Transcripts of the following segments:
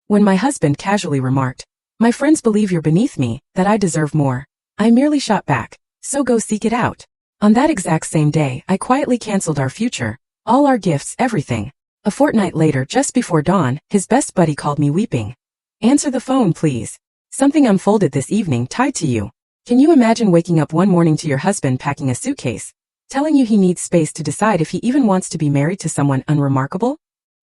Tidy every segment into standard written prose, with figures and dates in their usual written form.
When my husband casually remarked, "My friends believe you're beneath me, that I deserve more," I merely shot back, "So go seek it out." On that exact same day, I quietly canceled our future, all our gifts, everything. A fortnight later, just before dawn, his best buddy called me weeping. "Answer the phone, please. Something unfolded this evening tied to you." Can you imagine waking up one morning to your husband packing a suitcase, telling you he needs space to decide if he even wants to be married to someone unremarkable?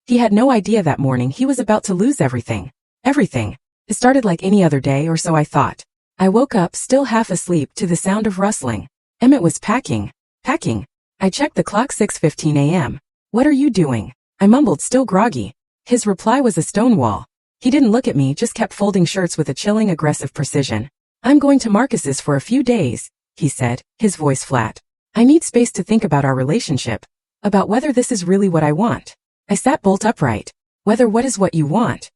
He had no idea that morning he was about to lose everything. Everything. It started like any other day, or so I thought. I woke up, still half asleep, to the sound of rustling. Emmett was packing. Packing. I checked the clock, 6:15 a.m. "What are you doing?" I mumbled, still groggy. His reply was a stone wall. He didn't look at me, just kept folding shirts with a chilling, aggressive precision. "I'm going to Marcus's for a few days," he said, his voice flat. "I need space to think about our relationship, about whether this is really what I want." I sat bolt upright. "Whether what is what you want?"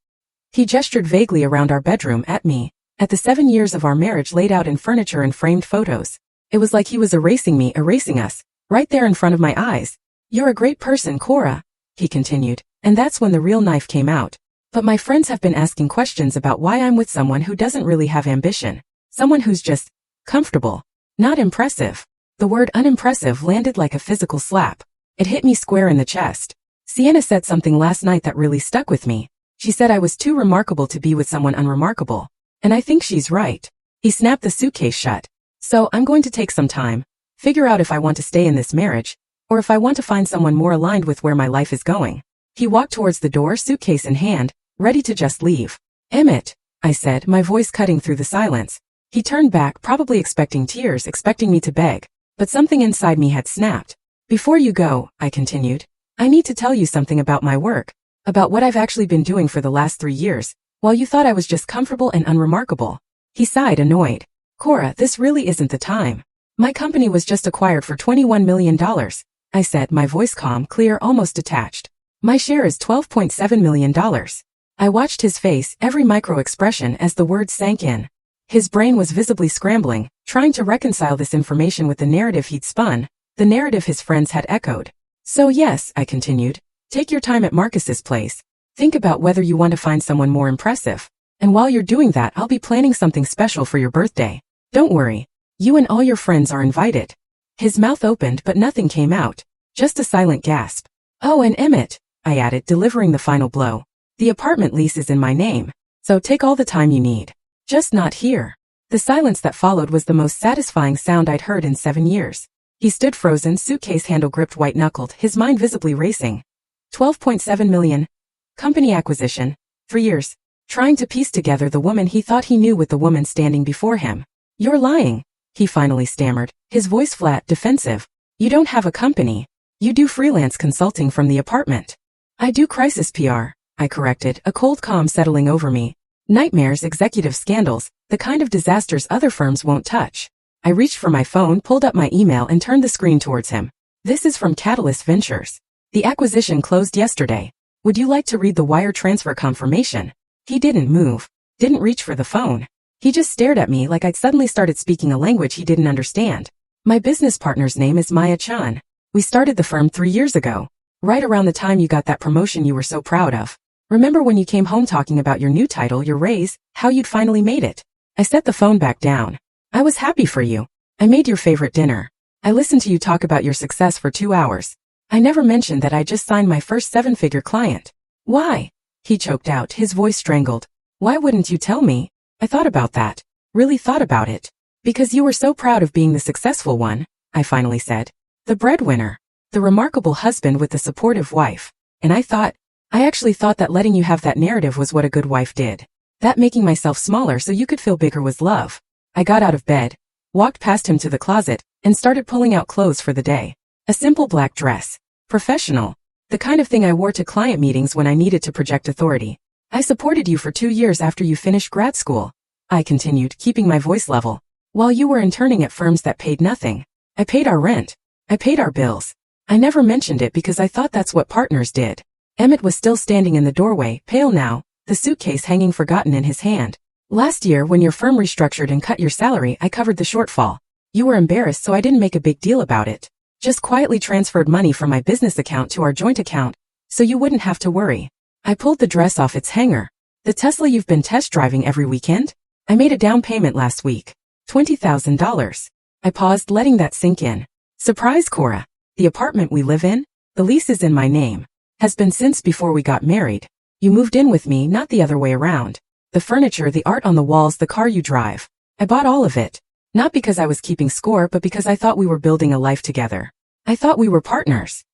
He gestured vaguely around our bedroom at me, at the 7 years of our marriage laid out in furniture and framed photos. It was like he was erasing me, erasing us, right there in front of my eyes. "You're a great person, Cora," he continued, and that's when the real knife came out. "But my friends have been asking questions about why I'm with someone who doesn't really have ambition. Someone who's just comfortable, not impressive." The word unimpressive landed like a physical slap. It hit me square in the chest. Sienna said something last night that really stuck with me. She said I was too remarkable to be with someone unremarkable. And I think she's right. He snapped the suitcase shut. "So I'm going to take some time, figure out if I want to stay in this marriage, or if I want to find someone more aligned with where my life is going." He walked towards the door, suitcase in hand, ready to just leave. "Emmett," I said, my voice cutting through the silence. He turned back, probably expecting tears, expecting me to beg, but something inside me had snapped. "Before you go," I continued, "I need to tell you something about my work, about what I've actually been doing for the last 3 years, while you thought I was just comfortable and unremarkable." He sighed, annoyed. "Cora, this really isn't the time. My company was just acquired for $21 million, I said, my voice calm, clear, almost detached. "My share is $12.7 million. I watched his face, every micro-expression as the words sank in. His brain was visibly scrambling, trying to reconcile this information with the narrative he'd spun, the narrative his friends had echoed. "So yes," I continued, "take your time at Marcus's place. Think about whether you want to find someone more impressive. And while you're doing that, I'll be planning something special for your birthday. Don't worry. You and all your friends are invited." His mouth opened, but nothing came out. Just a silent gasp. "Oh, and Emmett," I added, delivering the final blow. "The apartment lease is in my name, so take all the time you need. Just not here." The silence that followed was the most satisfying sound I'd heard in 7 years. He stood frozen, suitcase handle gripped, white-knuckled, his mind visibly racing. 12.7 million. Company acquisition. 3 years. Trying to piece together the woman he thought he knew with the woman standing before him. "You're lying," he finally stammered, his voice flat, defensive. "You don't have a company. You do freelance consulting from the apartment." "I do crisis PR," I corrected, a cold calm settling over me. "Nightmares, executive scandals, the kind of disasters other firms won't touch." I reached for my phone, pulled up my email, and turned the screen towards him. "This is from Catalyst Ventures. The acquisition closed yesterday. Would you like to read the wire transfer confirmation?" He didn't move, didn't reach for the phone. He just stared at me like I'd suddenly started speaking a language he didn't understand. "My business partner's name is Maya Chan. We started the firm 3 years ago, right around the time you got that promotion you were so proud of. Remember when you came home talking about your new title, your raise, how you'd finally made it?" I set the phone back down. "I was happy for you. I made your favorite dinner. I listened to you talk about your success for 2 hours. I never mentioned that I just signed my first 7-figure client." "Why?" he choked out, his voice strangled. "Why wouldn't you tell me?" "I thought about that. Really thought about it. Because you were so proud of being the successful one," I finally said. "The breadwinner. The remarkable husband with the supportive wife. And I actually thought that letting you have that narrative was what a good wife did. That making myself smaller so you could feel bigger was love." I got out of bed, walked past him to the closet, and started pulling out clothes for the day. A simple black dress. Professional. The kind of thing I wore to client meetings when I needed to project authority. "I supported you for 2 years after you finished grad school," I continued, keeping my voice level. "While you were interning at firms that paid nothing. I paid our rent. I paid our bills. I never mentioned it because I thought that's what partners did." Emmett was still standing in the doorway, pale now, the suitcase hanging forgotten in his hand. "Last year, when your firm restructured and cut your salary, I covered the shortfall. You were embarrassed, so I didn't make a big deal about it. Just quietly transferred money from my business account to our joint account, so you wouldn't have to worry." I pulled the dress off its hanger. The Tesla you've been test driving every weekend? I made a down payment last week. $20,000. I paused, letting that sink in. Surprise, Cora. The apartment we live in? The lease is in my name. Has been since before we got married. You moved in with me, not the other way around. The furniture, the art on the walls, the car you drive. I bought all of it. Not because I was keeping score, but because I thought we were building a life together. I thought we were partners.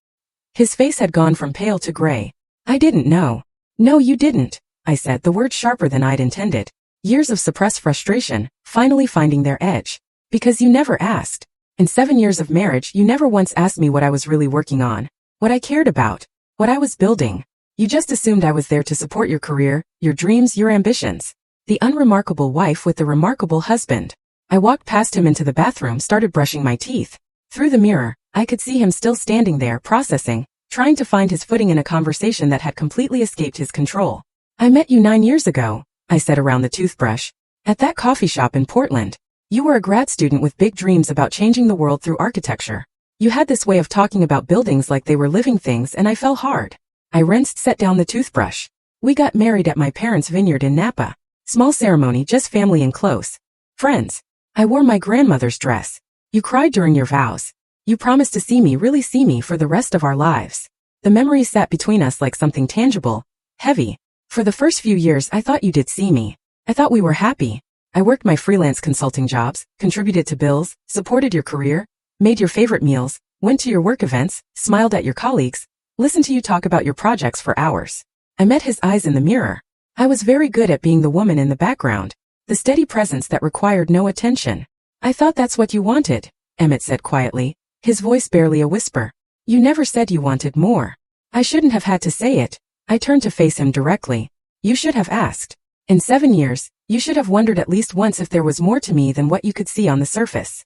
His face had gone from pale to gray. I didn't know. No, you didn't, I said, the words sharper than I'd intended. Years of suppressed frustration, finally finding their edge. Because you never asked. In 7 years of marriage, you never once asked me what I was really working on. What I cared about. What I was building. You just assumed I was there to support your career, your dreams, your ambitions. The unremarkable wife with the remarkable husband. I walked past him into the bathroom, started brushing my teeth. Through the mirror, I could see him still standing there, processing, trying to find his footing in a conversation that had completely escaped his control. I met you 9 years ago, I said around the toothbrush. At that coffee shop in Portland. You were a grad student with big dreams about changing the world through architecture. You had this way of talking about buildings like they were living things, and I fell hard. I rinsed, set down the toothbrush. We got married at my parents' vineyard in Napa. Small ceremony, just family and close friends. I wore my grandmother's dress. You cried during your vows. You promised to see me, really see me, for the rest of our lives. The memories sat between us like something tangible, heavy. For the first few years I thought you did see me. I thought we were happy. I worked my freelance consulting jobs, contributed to bills, supported your career, made your favorite meals, went to your work events, smiled at your colleagues, listened to you talk about your projects for hours. I met his eyes in the mirror. I was very good at being the woman in the background, the steady presence that required no attention. I thought that's what you wanted, Emmett said quietly, his voice barely a whisper. You never said you wanted more. I shouldn't have had to say it. I turned to face him directly. You should have asked. In 7 years, you should have wondered at least once if there was more to me than what you could see on the surface.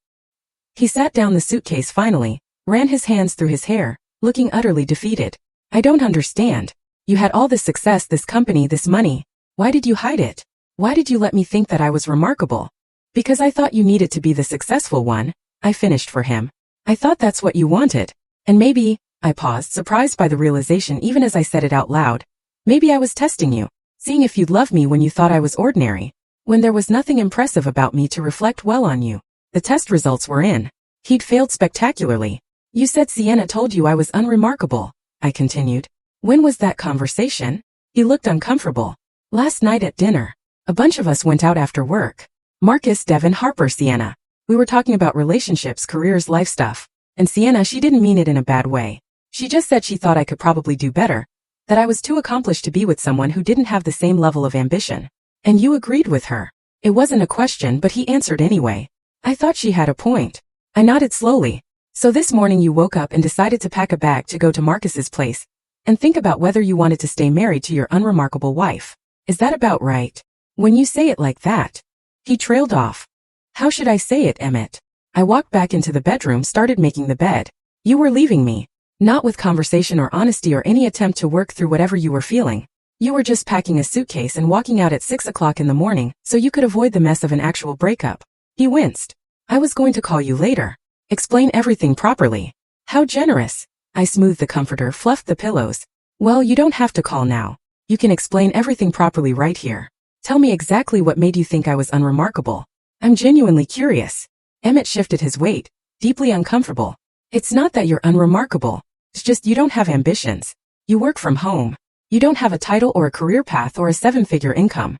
He sat down the suitcase finally, ran his hands through his hair, looking utterly defeated. I don't understand. You had all this success, this company, this money. Why did you hide it? Why did you let me think that I was remarkable? Because I thought you needed to be the successful one, I finished for him. I thought that's what you wanted. And maybe, I paused, surprised by the realization even as I said it out loud. Maybe I was testing you, seeing if you'd love me when you thought I was ordinary, when there was nothing impressive about me to reflect well on you. The test results were in. He'd failed spectacularly. You said Sienna told you I was unremarkable, I continued. When was that conversation? He looked uncomfortable. Last night at dinner. A bunch of us went out after work. Marcus, Devin, Harper, Sienna. We were talking about relationships, careers, life stuff. And Sienna, she didn't mean it in a bad way. She just said she thought I could probably do better. That I was too accomplished to be with someone who didn't have the same level of ambition. And you agreed with her. It wasn't a question, but he answered anyway. I thought she had a point. I nodded slowly. So this morning you woke up and decided to pack a bag to go to Marcus's place and think about whether you wanted to stay married to your unremarkable wife. Is that about right? When you say it like that. He trailed off. How should I say it, Emmett? I walked back into the bedroom, started making the bed. You were leaving me. Not with conversation or honesty or any attempt to work through whatever you were feeling. You were just packing a suitcase and walking out at 6 o'clock in the morning so you could avoid the mess of an actual breakup. He winced. I was going to call you later. Explain everything properly. How generous. I smoothed the comforter, fluffed the pillows. Well, you don't have to call now. You can explain everything properly right here. Tell me exactly what made you think I was unremarkable. I'm genuinely curious. Emmett shifted his weight, deeply uncomfortable. It's not that you're unremarkable. It's just you don't have ambitions. You work from home. You don't have a title or a career path or a 7-figure income.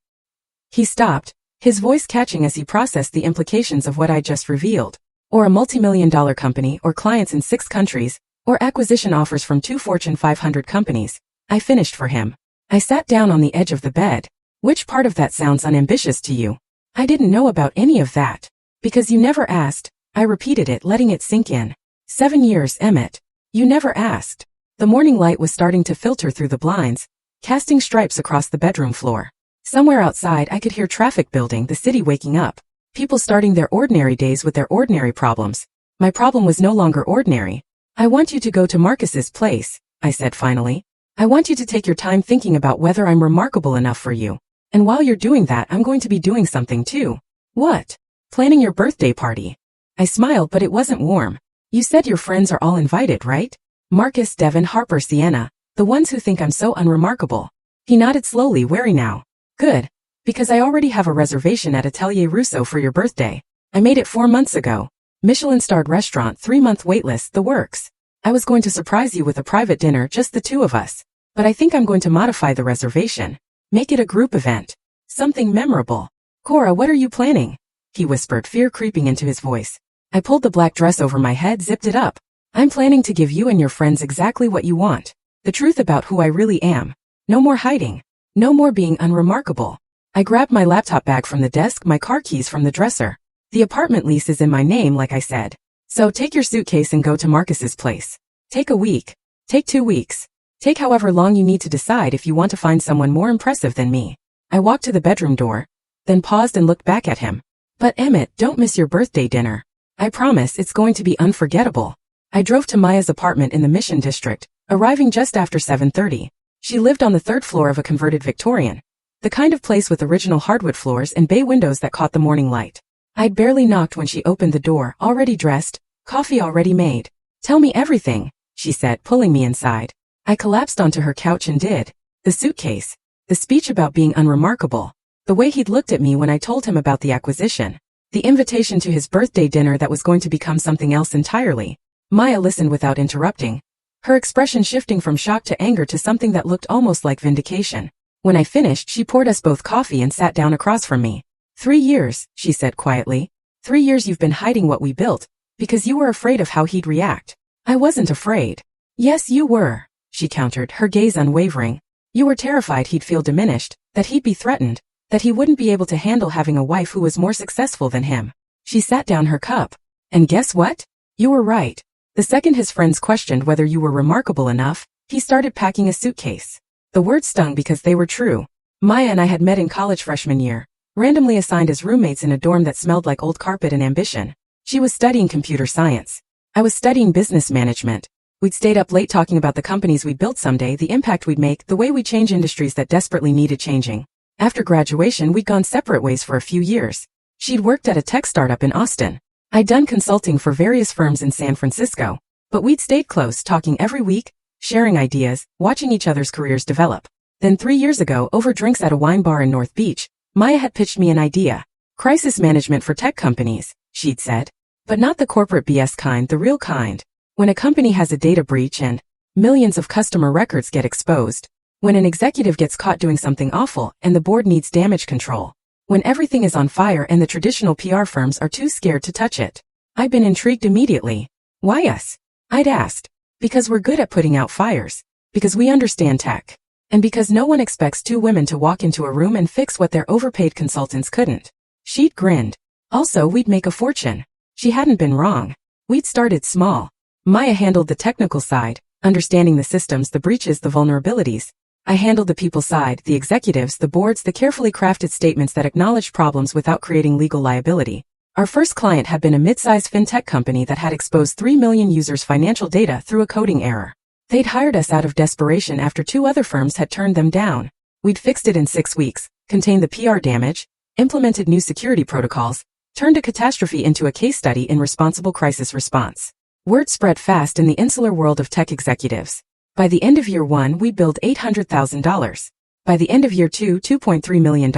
He stopped, his voice catching as he processed the implications of what I just revealed. Or a multi-million-dollar company, or clients in 6 countries, or acquisition offers from 2 Fortune 500 companies. I finished for him. I sat down on the edge of the bed. Which part of that sounds unambitious to you? I didn't know about any of that. Because you never asked. I repeated it, letting it sink in. 7 years, Emmett. You never asked. The morning light was starting to filter through the blinds, casting stripes across the bedroom floor. Somewhere outside I could hear traffic building, the city waking up. People starting their ordinary days with their ordinary problems. My problem was no longer ordinary. I want you to go to Marcus's place, I said finally. I want you to take your time thinking about whether I'm remarkable enough for you. And while you're doing that, I'm going to be doing something too. What? Planning your birthday party. I smiled, but it wasn't warm. You said your friends are all invited, right? Marcus, Devin, Harper, Sienna, the ones who think I'm so unremarkable. He nodded slowly, wary now. Good. Because I already have a reservation at Atelier Rousseau for your birthday. I made it 4 months ago. Michelin-starred restaurant, 3-month waitlist, the works. I was going to surprise you with a private dinner, just the two of us. But I think I'm going to modify the reservation. Make it a group event. Something memorable. Cora, what are you planning? He whispered, fear creeping into his voice. I pulled the black dress over my head, zipped it up. I'm planning to give you and your friends exactly what you want. The truth about who I really am. No more hiding. No more being unremarkable. I grabbed my laptop bag from the desk, my car keys from the dresser. The apartment lease is in my name, like I said. So take your suitcase and go to Marcus's place. Take a week. Take 2 weeks. Take however long you need to decide if you want to find someone more impressive than me. I walked to the bedroom door, then paused and looked back at him. But Emmett, don't miss your birthday dinner. I promise it's going to be unforgettable. I drove to Maya's apartment in the Mission District, arriving just after 7:30. She lived on the 3rd floor of a converted Victorian. The kind of place with original hardwood floors and bay windows that caught the morning light. I'd barely knocked when she opened the door, already dressed, coffee already made. Tell me everything, she said, pulling me inside. I collapsed onto her couch and did. The suitcase. The speech about being unremarkable. The way he'd looked at me when I told him about the acquisition. The invitation to his birthday dinner that was going to become something else entirely. Maya listened without interrupting. Her expression shifting from shock to anger to something that looked almost like vindication. When I finished, she poured us both coffee and sat down across from me. 3 years, she said quietly. 3 years you've been hiding what we built, because you were afraid of how he'd react. I wasn't afraid. Yes, you were, she countered, her gaze unwavering. You were terrified he'd feel diminished, that he'd be threatened, that he wouldn't be able to handle having a wife who was more successful than him. She sat down her cup. And guess what? You were right. The second his friends questioned whether you were remarkable enough, he started packing a suitcase. The words stung because they were true. Maya and I had met in college freshman year, randomly assigned as roommates in a dorm that smelled like old carpet and ambition. She was studying computer science. I was studying business management. We'd stayed up late talking about the companies we'd built someday, the impact we'd make, the way we'd change industries that desperately needed changing. After graduation, we'd gone separate ways for a few years. She'd worked at a tech startup in Austin. I'd done consulting for various firms in San Francisco. But we'd stayed close, talking every week, sharing ideas, watching each other's careers develop. Then 3 years ago, over drinks at a wine bar in North Beach, Maya had pitched me an idea. Crisis management for tech companies, she'd said. But not the corporate BS kind, the real kind. When a company has a data breach and millions of customer records get exposed. When an executive gets caught doing something awful and the board needs damage control. When everything is on fire and the traditional PR firms are too scared to touch it. I'd been intrigued immediately. Why us? I'd asked. Because we're good at putting out fires. Because we understand tech. And because no one expects 2 women to walk into a room and fix what their overpaid consultants couldn't. She'd grinned. Also, we'd make a fortune. She hadn't been wrong. We'd started small. Maya handled the technical side, understanding the systems, the breaches, the vulnerabilities. I handled the people side, the executives, the boards, the carefully crafted statements that acknowledged problems without creating legal liability. Our first client had been a mid-sized fintech company that had exposed 3 million users' financial data through a coding error. They'd hired us out of desperation after 2 other firms had turned them down. We'd fixed it in 6 weeks, contained the PR damage, implemented new security protocols, turned a catastrophe into a case study in responsible crisis response. Word spread fast in the insular world of tech executives. By the end of year 1, we billed $800,000. By the end of year 2, $2.3 million.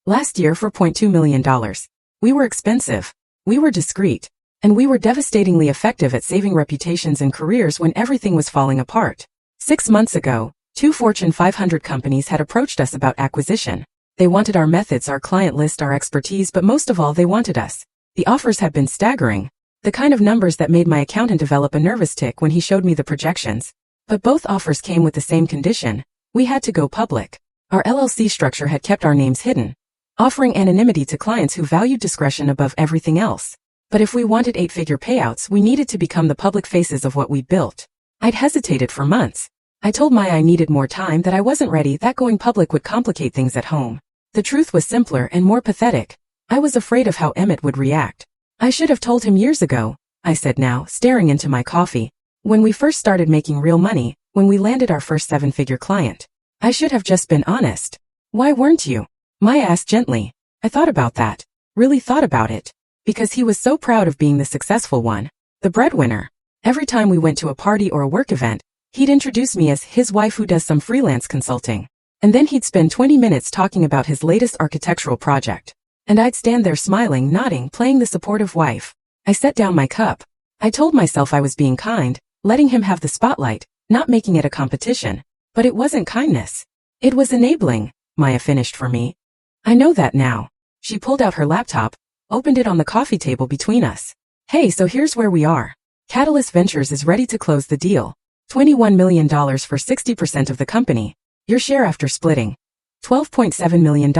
Last year, $4.2 million. We were expensive. We were discreet. And we were devastatingly effective at saving reputations and careers when everything was falling apart. 6 months ago, 2 Fortune 500 companies had approached us about acquisition. They wanted our methods, our client list, our expertise, but most of all, they wanted us. The offers had been staggering. The kind of numbers that made my accountant develop a nervous tic when he showed me the projections. But both offers came with the same condition. We had to go public. Our LLC structure had kept our names hidden, offering anonymity to clients who valued discretion above everything else. But if we wanted 8-figure payouts, we needed to become the public faces of what we built. I'd hesitated for months. I told Maya I needed more time, that I wasn't ready, that going public would complicate things at home. The truth was simpler and more pathetic. I was afraid of how Emmett would react. I should have told him years ago, I said now, staring into my coffee. When we first started making real money, when we landed our first 7-figure client. I should have just been honest. Why weren't you? Maya asked gently. I thought about that. Really thought about it. Because he was so proud of being the successful one. The breadwinner. Every time we went to a party or a work event, he'd introduce me as his wife who does some freelance consulting. And then he'd spend 20 minutes talking about his latest architectural project. And I'd stand there smiling, nodding, playing the supportive wife. I set down my cup. I told myself I was being kind, letting him have the spotlight, not making it a competition. But it wasn't kindness. It was enabling, Maya finished for me. I know that now. She pulled out her laptop, opened it on the coffee table between us. Hey, so here's where we are. Catalyst Ventures is ready to close the deal. $21 million for 60% of the company. Your share after splitting. $12.7 million.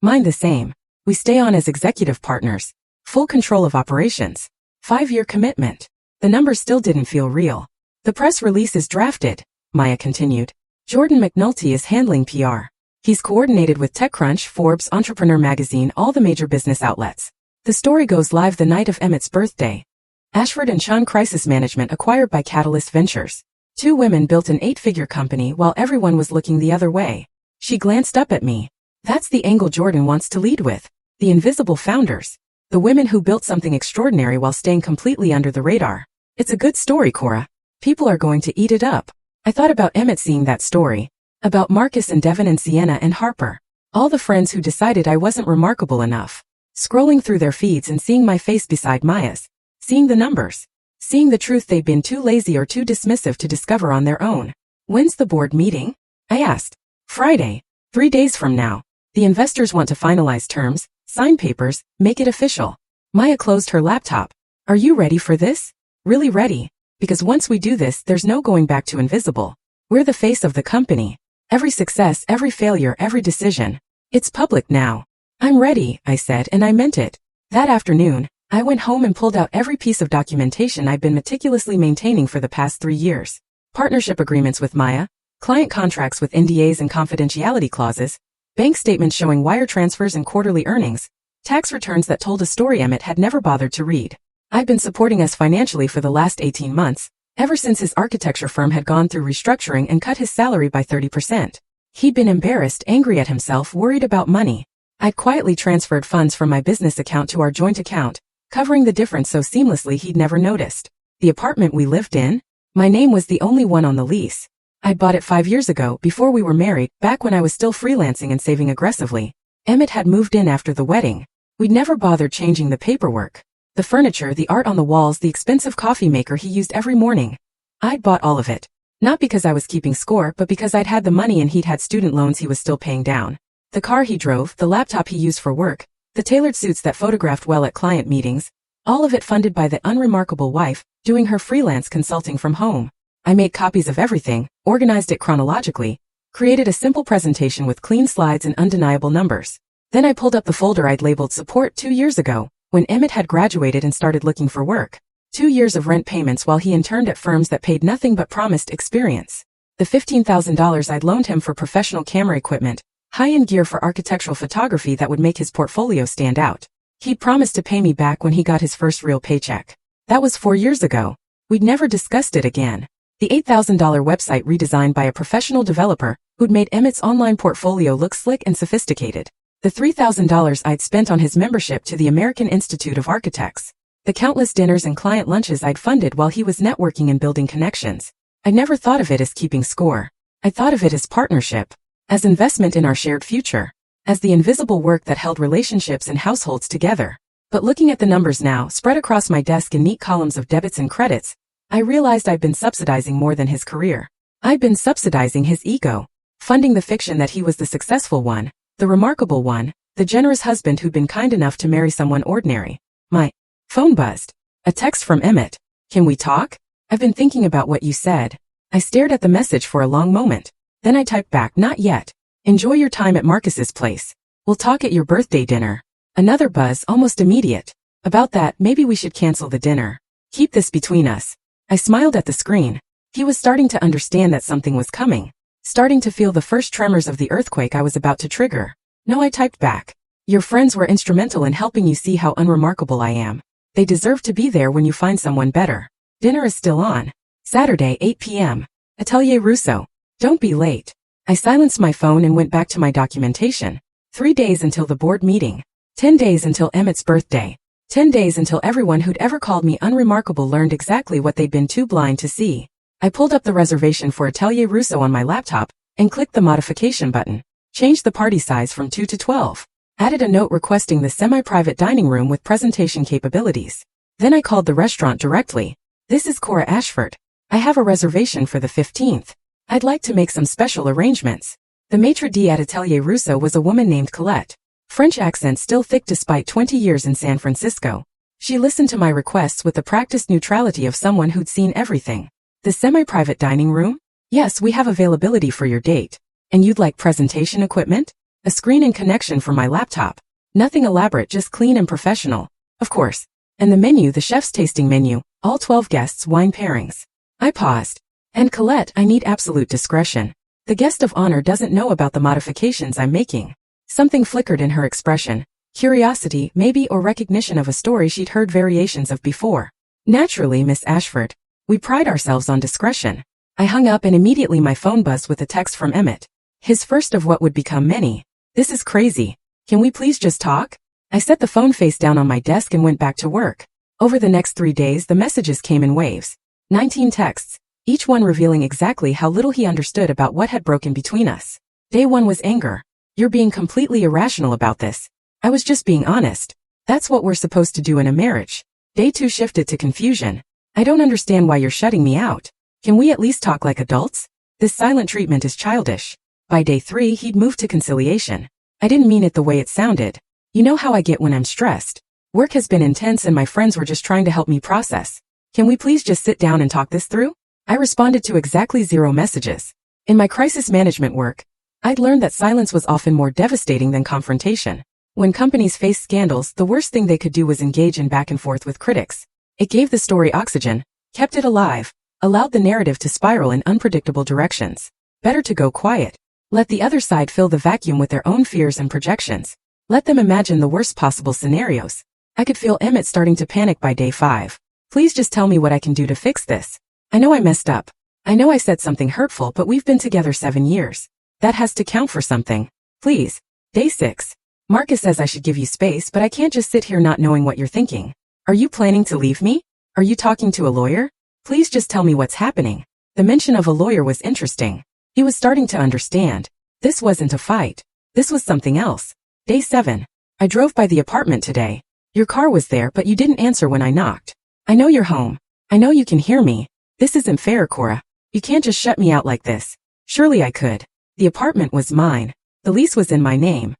Mine the same. We stay on as executive partners. Full control of operations. 5-year commitment. The numbers still didn't feel real. The press release is drafted, Maya continued. Jordan McNulty is handling PR. He's coordinated with TechCrunch, Forbes, Entrepreneur Magazine, all the major business outlets. The story goes live the night of Emmett's birthday. Ashford and Sean Crisis Management acquired by Catalyst Ventures. 2 women built an 8-figure company while everyone was looking the other way. She glanced up at me. That's the angle Jordan wants to lead with. The invisible founders. The women who built something extraordinary while staying completely under the radar. It's a good story, Cora. People are going to eat it up. I thought about Emmett seeing that story. About Marcus and Devin and Sienna and Harper. All the friends who decided I wasn't remarkable enough. Scrolling through their feeds and seeing my face beside Maya's. Seeing the numbers. Seeing the truth they'd been too lazy or too dismissive to discover on their own. When's the board meeting? I asked. Friday. 3 days from now. The investors want to finalize terms, sign papers, make it official. Maya closed her laptop. Are you ready for this? Really ready. Because once we do this, there's no going back to invisible. We're the face of the company. Every success, every failure, every decision. It's public now. I'm ready, I said, and I meant it. That afternoon, I went home and pulled out every piece of documentation I'd been meticulously maintaining for the past 3 years. Partnership agreements with Maya, client contracts with NDAs and confidentiality clauses, bank statements showing wire transfers and quarterly earnings, tax returns that told a story Emmett had never bothered to read. I'd been supporting us financially for the last 18 months, ever since his architecture firm had gone through restructuring and cut his salary by 30%. He'd been embarrassed, angry at himself, worried about money. I'd quietly transferred funds from my business account to our joint account, covering the difference so seamlessly he'd never noticed. The apartment we lived in? My name was the only one on the lease. I'd bought it 5 years ago, before we were married, back when I was still freelancing and saving aggressively. Emmett had moved in after the wedding. We'd never bothered changing the paperwork. The furniture, the art on the walls, the expensive coffee maker he used every morning. I'd bought all of it. Not because I was keeping score, but because I'd had the money and he'd had student loans he was still paying down. The car he drove, the laptop he used for work, the tailored suits that photographed well at client meetings, all of it funded by the unremarkable wife, doing her freelance consulting from home. I made copies of everything, organized it chronologically, created a simple presentation with clean slides and undeniable numbers. Then I pulled up the folder I'd labeled Support 2 years ago, when Emmett had graduated and started looking for work. 2 years of rent payments while he interned at firms that paid nothing but promised experience. The $15,000 I'd loaned him for professional camera equipment, high-end gear for architectural photography that would make his portfolio stand out. He'd promised to pay me back when he got his first real paycheck. That was 4 years ago. We'd never discussed it again. The $8,000 website redesigned by a professional developer who'd made Emmett's online portfolio look slick and sophisticated. The $3,000 I'd spent on his membership to the American Institute of Architects. The countless dinners and client lunches I'd funded while he was networking and building connections. I never thought of it as keeping score. I thought of it as partnership. As investment in our shared future. As the invisible work that held relationships and households together. But looking at the numbers now, spread across my desk in neat columns of debits and credits, I realized I'd been subsidizing more than his career. I'd been subsidizing his ego. Funding the fiction that he was the successful one, the remarkable one, the generous husband who'd been kind enough to marry someone ordinary. My phone buzzed. A text from Emmett. Can we talk? I've been thinking about what you said. I stared at the message for a long moment. Then I typed back, not yet. Enjoy your time at Marcus's place. We'll talk at your birthday dinner. Another buzz, almost immediate. About that, maybe we should cancel the dinner. Keep this between us. I smiled at the screen. He was starting to understand that something was coming. Starting to feel the first tremors of the earthquake I was about to trigger. No, I typed back. Your friends were instrumental in helping you see how unremarkable I am. They deserve to be there when you find someone better. Dinner is still on. Saturday, 8 p.m. Atelier Russo. Don't be late. I silenced my phone and went back to my documentation. 3 days until the board meeting. 10 days until Emmett's birthday. 10 days until everyone who'd ever called me unremarkable learned exactly what they'd been too blind to see. I pulled up the reservation for Atelier Russo on my laptop, and clicked the modification button. Changed the party size from 2 to 12. Added a note requesting the semi-private dining room with presentation capabilities. Then I called the restaurant directly. This is Cora Ashford. I have a reservation for the 15th. I'd like to make some special arrangements. The maitre d' at Atelier Russo was a woman named Colette. French accent still thick despite 20 years in San Francisco. She listened to my requests with the practiced neutrality of someone who'd seen everything. The semi-private dining room? Yes, we have availability for your date. And you'd like presentation equipment? A screen and connection for my laptop. Nothing elaborate, just clean and professional. Of course. And the menu, the chef's tasting menu, all 12 guests, wine pairings. I paused. And Colette, I need absolute discretion. The guest of honor doesn't know about the modifications I'm making. Something flickered in her expression. Curiosity, maybe, or recognition of a story she'd heard variations of before. Naturally, Miss Ashford. We pride ourselves on discretion. I hung up and immediately my phone buzzed with a text from Emmett. His first of what would become many. This is crazy. Can we please just talk? I set the phone face down on my desk and went back to work. Over the next 3 days the messages came in waves. 19 texts, each one revealing exactly how little he understood about what had broken between us. Day 1 was anger. You're being completely irrational about this. I was just being honest. That's what we're supposed to do in a marriage. Day 2 shifted to confusion. I don't understand why you're shutting me out. Can we at least talk like adults? This silent treatment is childish. By day 3 he'd moved to conciliation. I didn't mean it the way it sounded. You know how I get when I'm stressed. Work has been intense and my friends were just trying to help me process. Can we please just sit down and talk this through? I responded to exactly 0 messages. In my crisis management work, I'd learned that silence was often more devastating than confrontation. When companies faced scandals, the worst thing they could do was engage in back and forth with critics. It gave the story oxygen, kept it alive, allowed the narrative to spiral in unpredictable directions. Better to go quiet. Let the other side fill the vacuum with their own fears and projections. Let them imagine the worst possible scenarios. I could feel Emmett starting to panic by day 5. Please just tell me what I can do to fix this. I know I messed up. I know I said something hurtful, but we've been together 7 years. That has to count for something. Please. Day 6. Marcus says I should give you space, but I can't just sit here not knowing what you're thinking. Are you planning to leave me? Are you talking to a lawyer? Please just tell me what's happening. The mention of a lawyer was interesting. He was starting to understand. This wasn't a fight. This was something else. Day 7. I drove by the apartment today. Your car was there, but you didn't answer when I knocked. I know you're home. I know you can hear me. This isn't fair, Cora. You can't just shut me out like this. Surely I could. The apartment was mine. The lease was in my name.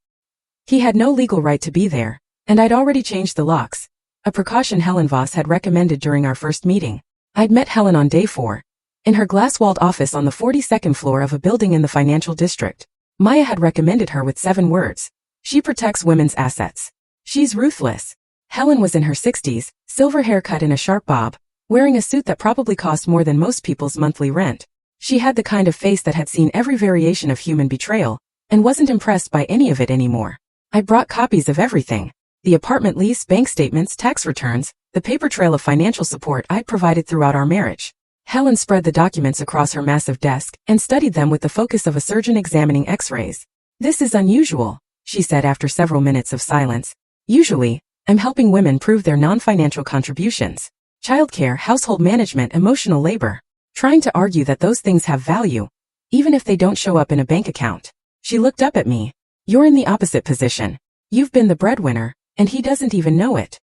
He had no legal right to be there, and I'd already changed the locks. A precaution Helen Voss had recommended during our first meeting. I'd met Helen on day 4. In her glass-walled office on the 42nd floor of a building in the financial district. Maya had recommended her with 7 words. She protects women's assets. She's ruthless. Helen was in her 60s, silver haircut in a sharp bob, wearing a suit that probably cost more than most people's monthly rent. She had the kind of face that had seen every variation of human betrayal, and wasn't impressed by any of it anymore. I brought copies of everything. The apartment lease, bank statements, tax returns, the paper trail of financial support I'd provided throughout our marriage. Helen spread the documents across her massive desk and studied them with the focus of a surgeon examining x-rays. This is unusual, she said after several minutes of silence. Usually, I'm helping women prove their non-financial contributions. Childcare, household management, emotional labor. Trying to argue that those things have value, even if they don't show up in a bank account. She looked up at me. You're in the opposite position. You've been the breadwinner, and he doesn't even know it.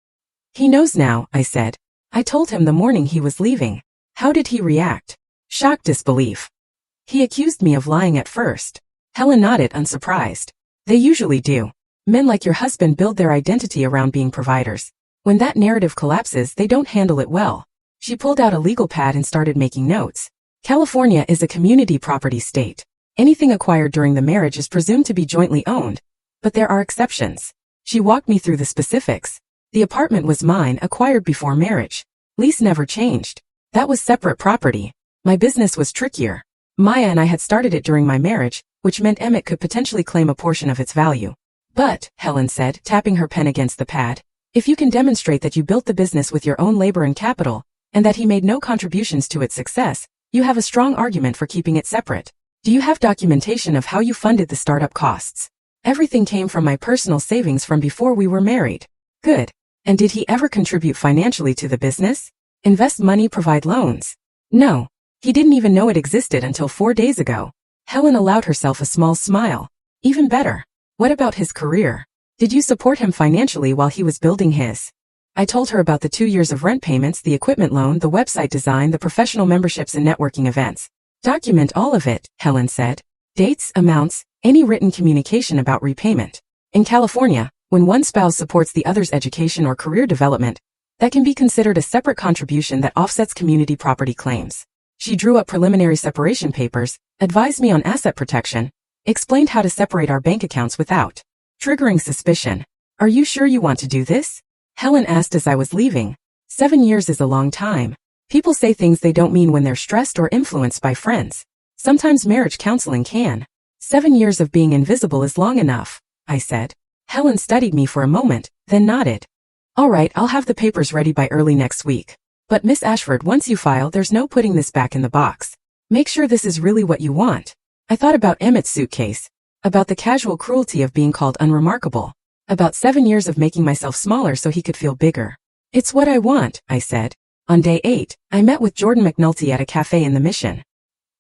He knows now, I said. I told him the morning he was leaving. How did he react? Shocked disbelief. He accused me of lying at first. Helen nodded, unsurprised. They usually do. Men like your husband build their identity around being providers. When that narrative collapses, they don't handle it well. She pulled out a legal pad and started making notes. California is a community property state. Anything acquired during the marriage is presumed to be jointly owned. But there are exceptions. She walked me through the specifics. The apartment was mine, acquired before marriage. Lease never changed. That was separate property. My business was trickier. Maya and I had started it during my marriage, which meant Emmett could potentially claim a portion of its value. But, Helen said, tapping her pen against the pad, if you can demonstrate that you built the business with your own labor and capital, and that he made no contributions to its success, you have a strong argument for keeping it separate. Do you have documentation of how you funded the startup costs? Everything came from my personal savings from before we were married. Good. And did he ever contribute financially to the business? Invest money, provide loans? No. He didn't even know it existed until 4 days ago. Helen allowed herself a small smile. Even better. What about his career? Did you support him financially while he was building his? I told her about the 2 years of rent payments, the equipment loan, the website design, the professional memberships and networking events. Document all of it, Helen said. Dates, amounts, any written communication about repayment. In California, when one spouse supports the other's education or career development, that can be considered a separate contribution that offsets community property claims. She drew up preliminary separation papers, advised me on asset protection, explained how to separate our bank accounts without triggering suspicion. Are you sure you want to do this? Helen asked as I was leaving. 7 years is a long time. People say things they don't mean when they're stressed or influenced by friends. Sometimes marriage counseling can. 7 years of being invisible is long enough, I said. Helen studied me for a moment, then nodded. All right, I'll have the papers ready by early next week. But Miss Ashford, once you file, there's no putting this back in the box. Make sure this is really what you want. I thought about Emmett's suitcase. About the casual cruelty of being called unremarkable. About 7 years of making myself smaller so he could feel bigger. It's what I want, I said. On day 8, I met with Jordan McNulty at a cafe in the Mission.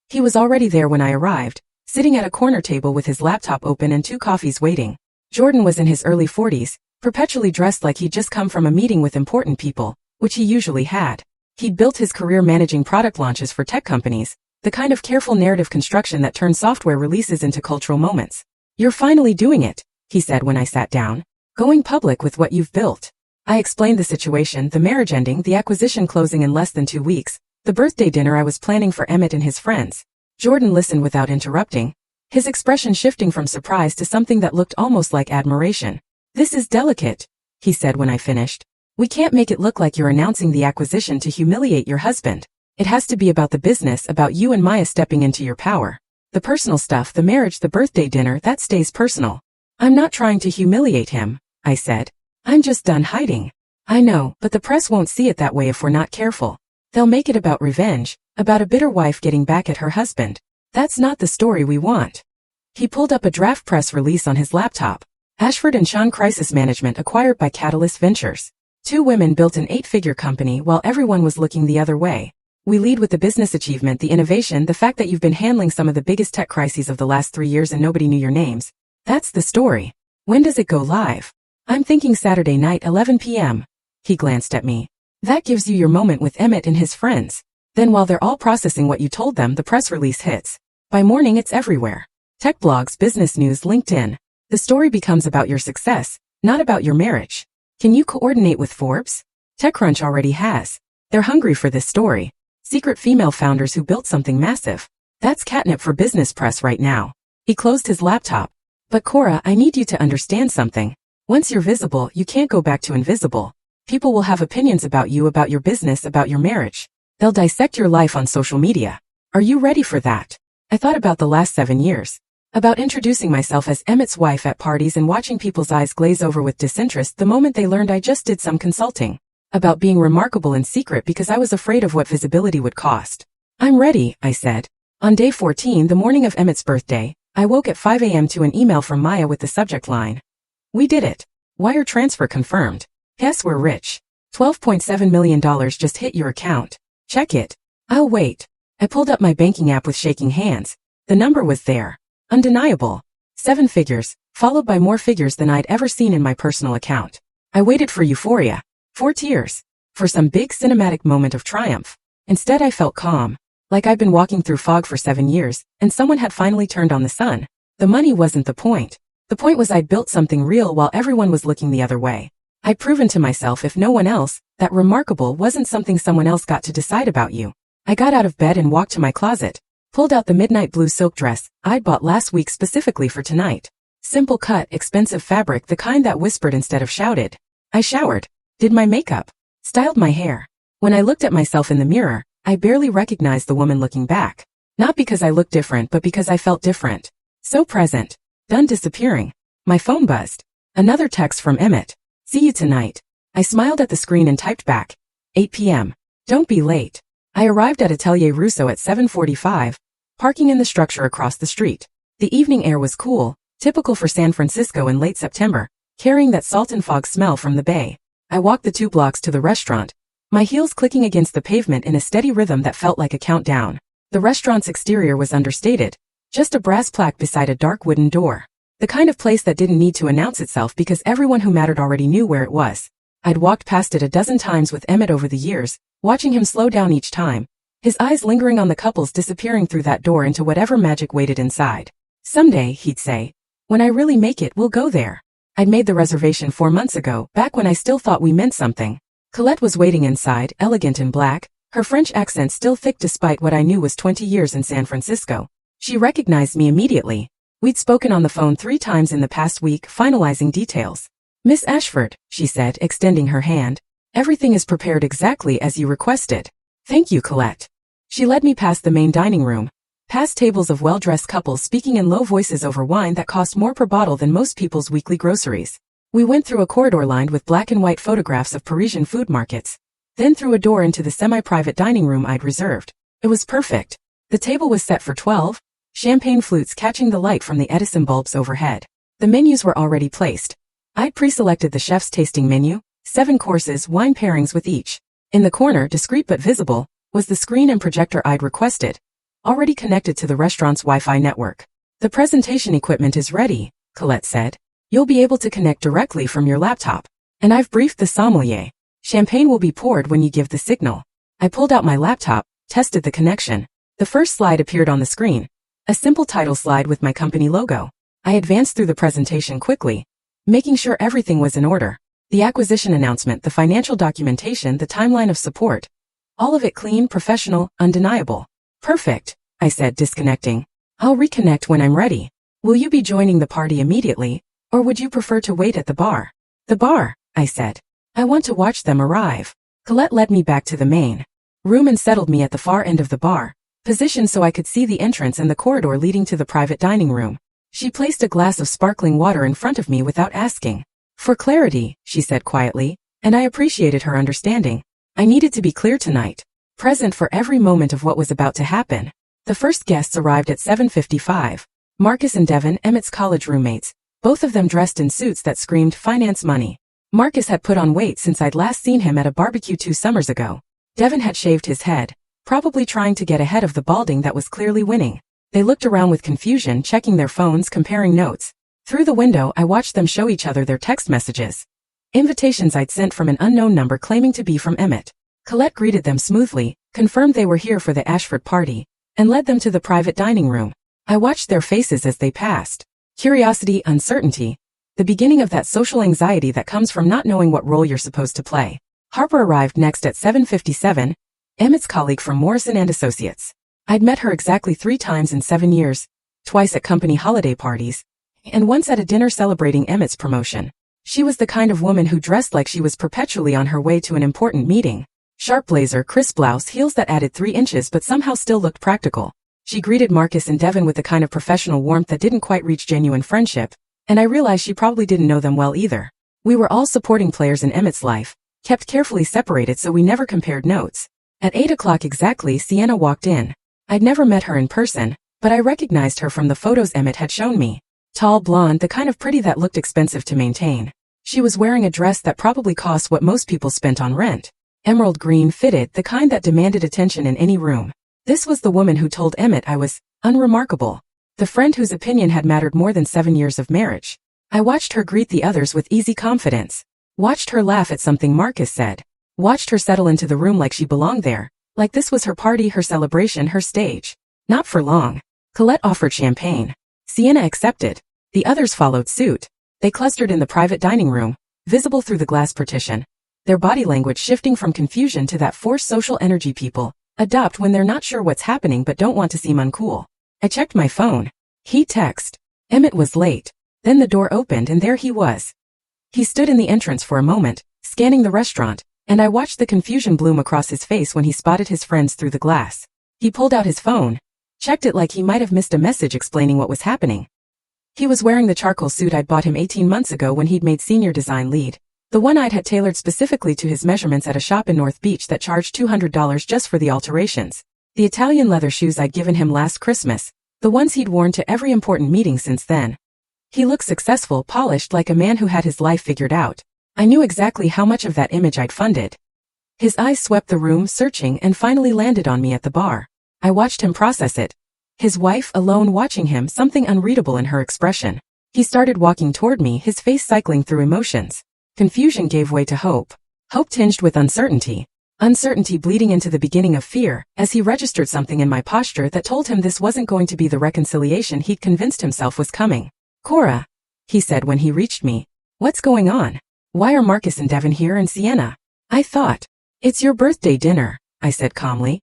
He was already there when I arrived, sitting at a corner table with his laptop open and 2 coffees waiting. Jordan was in his early 40s, perpetually dressed like he'd just come from a meeting with important people, which he usually had. He'd built his career managing product launches for tech companies, the kind of careful narrative construction that turns software releases into cultural moments. You're finally doing it, he said when I sat down. Going public with what you've built. I explained the situation, the marriage ending, the acquisition closing in less than 2 weeks, the birthday dinner I was planning for Emmett and his friends. Jordan listened without interrupting, his expression shifting from surprise to something that looked almost like admiration. This is delicate, he said when I finished. We can't make it look like you're announcing the acquisition to humiliate your husband. It has to be about the business, about you and Maya stepping into your power. The personal stuff, the marriage, the birthday dinner, that stays personal. I'm not trying to humiliate him, I said. I'm just done hiding. I know, but the press won't see it that way if we're not careful. They'll make it about revenge, about a bitter wife getting back at her husband. That's not the story we want. He pulled up a draft press release on his laptop. Ashford and Sean Crisis Management acquired by Catalyst Ventures. 2 women built an 8-figure company while everyone was looking the other way. We lead with the business achievement, the innovation, the fact that you've been handling some of the biggest tech crises of the last 3 years and nobody knew your names. That's the story. When does it go live? I'm thinking Saturday night, 11 p.m. He glanced at me. That gives you your moment with Emmett and his friends. Then while they're all processing what you told them, the press release hits. By morning it's everywhere. Tech blogs, business news, LinkedIn. The story becomes about your success, not about your marriage. Can you coordinate with Forbes? TechCrunch already has. They're hungry for this story. Secret female founders who built something massive. That's catnip for business press right now. He closed his laptop. But Cora, I need you to understand something. Once you're visible, you can't go back to invisible. People will have opinions about you, about your business, about your marriage. They'll dissect your life on social media. Are you ready for that? I thought about the last 7 years. About introducing myself as Emmett's wife at parties and watching people's eyes glaze over with disinterest the moment they learned I just did some consulting. About being remarkable in secret because I was afraid of what visibility would cost. I'm ready, I said. On day 14, the morning of Emmett's birthday, I woke at 5 a.m. to an email from Maya with the subject line. We did it. Wire transfer confirmed. Guess we're rich. $12.7 million just hit your account. Check it. I'll wait. I pulled up my banking app with shaking hands. The number was there. Undeniable. 7 figures, followed by more figures than I'd ever seen in my personal account. I waited for euphoria. 4 tears. For some big cinematic moment of triumph. Instead I felt calm. Like I'd been walking through fog for 7 years, and someone had finally turned on the sun. The money wasn't the point. The point was I'd built something real while everyone was looking the other way. I'd proven to myself, if no one else, that remarkable wasn't something someone else got to decide about you. I got out of bed and walked to my closet. Pulled out the midnight blue silk dress I'd bought last week specifically for tonight. Simple cut, expensive fabric, the kind that whispered instead of shouted. I showered. Did my makeup. Styled my hair. When I looked at myself in the mirror, I barely recognized the woman looking back. Not because I looked different, but because I felt different. So present. Done disappearing. My phone buzzed. Another text from Emmett. See you tonight. I smiled at the screen and typed back. 8 p.m. Don't be late. I arrived at Atelier Rousseau at 7:45, parking in the structure across the street. The evening air was cool, typical for San Francisco in late September, carrying that salt and fog smell from the bay. I walked the 2 blocks to the restaurant, my heels clicking against the pavement in a steady rhythm that felt like a countdown. The restaurant's exterior was understated, Just a brass plaque beside a dark wooden door. The kind of place that didn't need to announce itself because everyone who mattered already knew where it was. I'd walked past it a dozen times with Emmett over the years, watching him slow down each time, his eyes lingering on the couples disappearing through that door into whatever magic waited inside. Someday, he'd say, when I really make it, we'll go there. I'd made the reservation 4 months ago, back when I still thought we meant something. Colette was waiting inside, elegant in black, her French accent still thick despite what I knew was 20 years in San Francisco. She recognized me immediately. We'd spoken on the phone 3 times in the past week, finalizing details. Miss Ashford, she said, extending her hand. Everything is prepared exactly as you requested. Thank you, Colette. She led me past the main dining room, past tables of well-dressed couples speaking in low voices over wine that cost more per bottle than most people's weekly groceries. We went through a corridor lined with black and white photographs of Parisian food markets, then through a door into the semi-private dining room I'd reserved. It was perfect. The table was set for 12, champagne flutes catching the light from the Edison bulbs overhead. The menus were already placed. I'd pre-selected the chef's tasting menu, 7 courses, wine pairings with each. In the corner, discreet but visible, was the screen and projector I'd requested, already connected to the restaurant's Wi-Fi network. The presentation equipment is ready, Colette said. You'll be able to connect directly from your laptop. And I've briefed the sommelier. Champagne will be poured when you give the signal. I pulled out my laptop, tested the connection. The first slide appeared on the screen. A simple title slide with my company logo. I advanced through the presentation quickly, making sure everything was in order. The acquisition announcement, the financial documentation, the timeline of support. All of it clean, professional, undeniable. Perfect, I said, disconnecting. I'll reconnect when I'm ready. Will you be joining the party immediately, or would you prefer to wait at the bar? The bar, I said. I want to watch them arrive. Colette led me back to the main room and settled me at the far end of the bar, positioned so I could see the entrance and the corridor leading to the private dining room. She placed a glass of sparkling water in front of me without asking. For clarity, she said quietly, and I appreciated her understanding. I needed to be clear tonight, present for every moment of what was about to happen. The first guests arrived at 7:55. Marcus and Devin, Emmett's college roommates, both of them dressed in suits that screamed finance money. Marcus had put on weight since I'd last seen him at a barbecue 2 summers ago. Devin had shaved his head, probably trying to get ahead of the balding that was clearly winning. They looked around with confusion, checking their phones, comparing notes. Through the window, I watched them show each other their text messages. Invitations I'd sent from an unknown number claiming to be from Emmett. Colette greeted them smoothly, confirmed they were here for the Ashford party, and led them to the private dining room. I watched their faces as they passed. Curiosity, uncertainty. The beginning of that social anxiety that comes from not knowing what role you're supposed to play. Harper arrived next at 7:57, Emmett's colleague from Morrison & Associates. I'd met her exactly 3 times in 7 years, twice at company holiday parties, and once at a dinner celebrating Emmett's promotion. She was the kind of woman who dressed like she was perpetually on her way to an important meeting. Sharp blazer, crisp blouse, heels that added 3 inches but somehow still looked practical. She greeted Marcus and Devin with the kind of professional warmth that didn't quite reach genuine friendship, and I realized she probably didn't know them well either. We were all supporting players in Emmett's life, kept carefully separated so we never compared notes. At 8 o'clock exactly, Sienna walked in. I'd never met her in person, but I recognized her from the photos Emmett had shown me. Tall, blonde, the kind of pretty that looked expensive to maintain. She was wearing a dress that probably cost what most people spent on rent. Emerald green, fitted, the kind that demanded attention in any room. This was the woman who told Emmett I was unremarkable. The friend whose opinion had mattered more than 7 years of marriage. I watched her greet the others with easy confidence. Watched her laugh at something Marcus said. Watched her settle into the room like she belonged there. Like this was her party, her celebration, her stage. Not for long. Colette offered champagne. Sienna accepted. The others followed suit. They clustered in the private dining room, visible through the glass partition. Their body language shifting from confusion to that forced social energy people adopt when they're not sure what's happening but don't want to seem uncool. I checked my phone. He texted. Emmett was late. Then the door opened and there he was. He stood in the entrance for a moment, scanning the restaurant, and I watched the confusion bloom across his face when he spotted his friends through the glass. He pulled out his phone, checked it like he might have missed a message explaining what was happening. He was wearing the charcoal suit I'd bought him 18 months ago when he'd made senior design lead. The one I'd had tailored specifically to his measurements at a shop in North Beach that charged $200 just for the alterations. The Italian leather shoes I'd given him last Christmas, the ones he'd worn to every important meeting since then. He looked successful, polished, like a man who had his life figured out. I knew exactly how much of that image I'd funded. His eyes swept the room, searching, and finally landed on me at the bar. I watched him process it. His wife, alone watching him, something unreadable in her expression. He started walking toward me, his face cycling through emotions. Confusion gave way to hope. Hope tinged with uncertainty. Uncertainty bleeding into the beginning of fear, as he registered something in my posture that told him this wasn't going to be the reconciliation he'd convinced himself was coming. "Cora," he said when he reached me. "What's going on? Why are Marcus and Devin here and Sienna?" "I thought. It's your birthday dinner," I said calmly.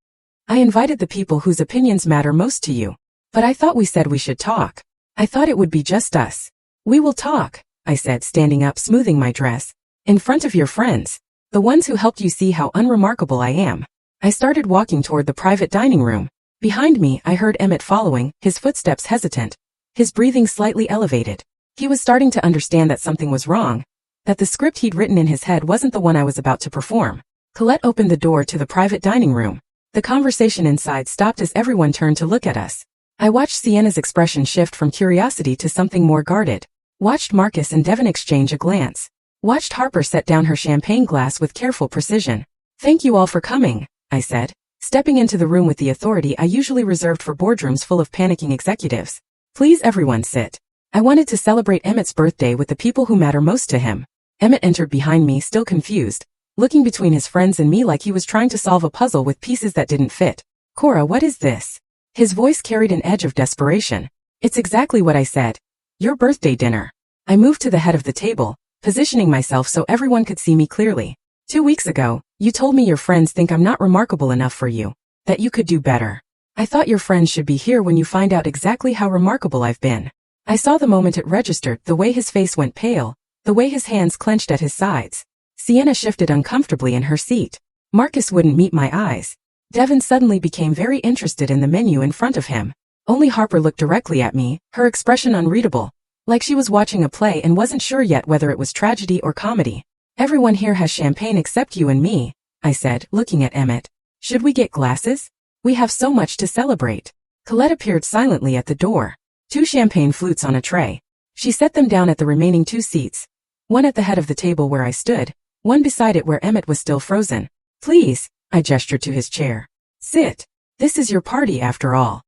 "I invited the people whose opinions matter most to you. But I thought we said we should talk. I thought it would be just us." "We will talk," I said, standing up, smoothing my dress. "In front of your friends. The ones who helped you see how unremarkable I am." I started walking toward the private dining room. Behind me, I heard Emmett following, his footsteps hesitant, his breathing slightly elevated. He was starting to understand that something was wrong, that the script he'd written in his head wasn't the one I was about to perform. Colette opened the door to the private dining room. The conversation inside stopped as everyone turned to look at us. I watched Sienna's expression shift from curiosity to something more guarded. Watched Marcus and Devin exchange a glance. Watched Harper set down her champagne glass with careful precision. "Thank you all for coming," I said, stepping into the room with the authority I usually reserved for boardrooms full of panicking executives. "Please everyone sit. I wanted to celebrate Emmett's birthday with the people who matter most to him." Emmett entered behind me, still confused, looking between his friends and me like he was trying to solve a puzzle with pieces that didn't fit. "Cora, what is this?" His voice carried an edge of desperation. "It's exactly what I said. Your birthday dinner." I moved to the head of the table, positioning myself so everyone could see me clearly. 2 weeks ago, you told me your friends think I'm not remarkable enough for you, that you could do better. I thought your friends should be here when you find out exactly how remarkable I've been." I saw the moment it registered, the way his face went pale, the way his hands clenched at his sides. Sienna shifted uncomfortably in her seat. Marcus wouldn't meet my eyes. Devin suddenly became very interested in the menu in front of him. Only Harper looked directly at me, her expression unreadable, like she was watching a play and wasn't sure yet whether it was tragedy or comedy. "Everyone here has champagne except you and me," I said, looking at Emmett. "Should we get glasses? We have so much to celebrate." Colette appeared silently at the door. 2 champagne flutes on a tray. She set them down at the remaining 2 seats. One at the head of the table where I stood, one beside it where Emmett was still frozen. "Please," I gestured to his chair. "Sit. This is your party after all."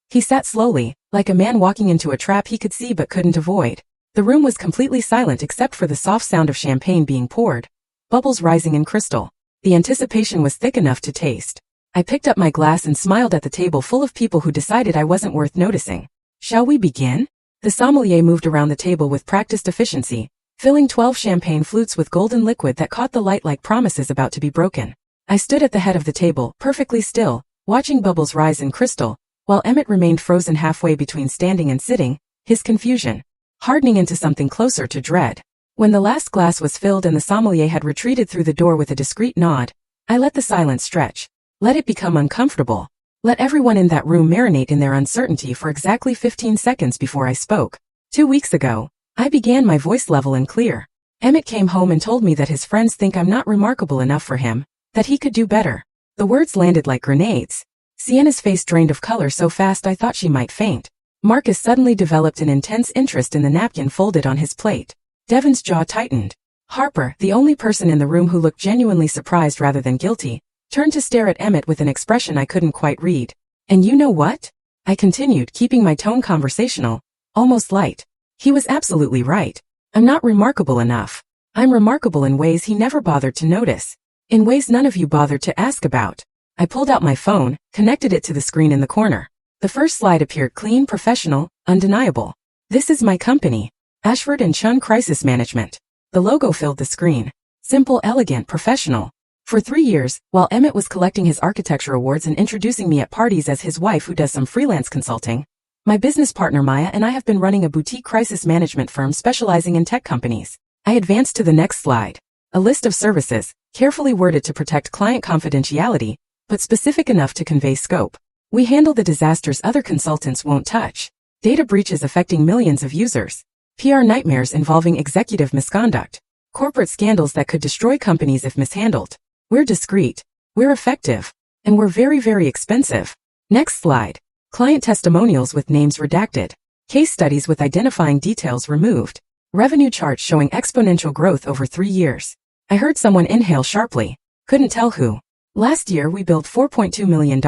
He sat slowly, like a man walking into a trap he could see but couldn't avoid. The room was completely silent except for the soft sound of champagne being poured, bubbles rising in crystal. The anticipation was thick enough to taste. I picked up my glass and smiled at the table full of people who decided I wasn't worth noticing. "Shall we begin?" The sommelier moved around the table with practiced efficiency, filling 12 champagne flutes with golden liquid that caught the light like promises about to be broken. I stood at the head of the table, perfectly still, watching bubbles rise in crystal, while Emmett remained frozen halfway between standing and sitting, his confusion hardening into something closer to dread. When the last glass was filled and the sommelier had retreated through the door with a discreet nod, I let the silence stretch. Let it become uncomfortable. Let everyone in that room marinate in their uncertainty for exactly 15 seconds before I spoke. 2 weeks ago, I began, my voice level and clear. Emmett came home and told me that his friends think I'm not remarkable enough for him, that he could do better. The words landed like grenades. Sienna's face drained of color so fast I thought she might faint. Marcus suddenly developed an intense interest in the napkin folded on his plate. Devin's jaw tightened. Harper, the only person in the room who looked genuinely surprised rather than guilty, turned to stare at Emmett with an expression I couldn't quite read. "And you know what?" I continued, keeping my tone conversational, almost light. He was absolutely right. I'm not remarkable enough. I'm remarkable in ways he never bothered to notice. In ways none of you bothered to ask about. I pulled out my phone, connected it to the screen in the corner. The first slide appeared clean, professional, undeniable. "This is my company, Ashford and Chun Crisis Management." The logo filled the screen. Simple, elegant, professional. For 3 years, while Emmett was collecting his architecture awards and introducing me at parties as his wife who does some freelance consulting, my business partner Maya and I have been running a boutique crisis management firm specializing in tech companies. I advanced to the next slide. A list of services, carefully worded to protect client confidentiality, but specific enough to convey scope. We handle the disasters other consultants won't touch. Data breaches affecting millions of users. PR nightmares involving executive misconduct. Corporate scandals that could destroy companies if mishandled. We're discreet. We're effective. And we're very, very expensive. Next slide. Client testimonials with names redacted. Case studies with identifying details removed. Revenue charts showing exponential growth over 3 years. I heard someone inhale sharply. Couldn't tell who. Last year we billed $4.2 million.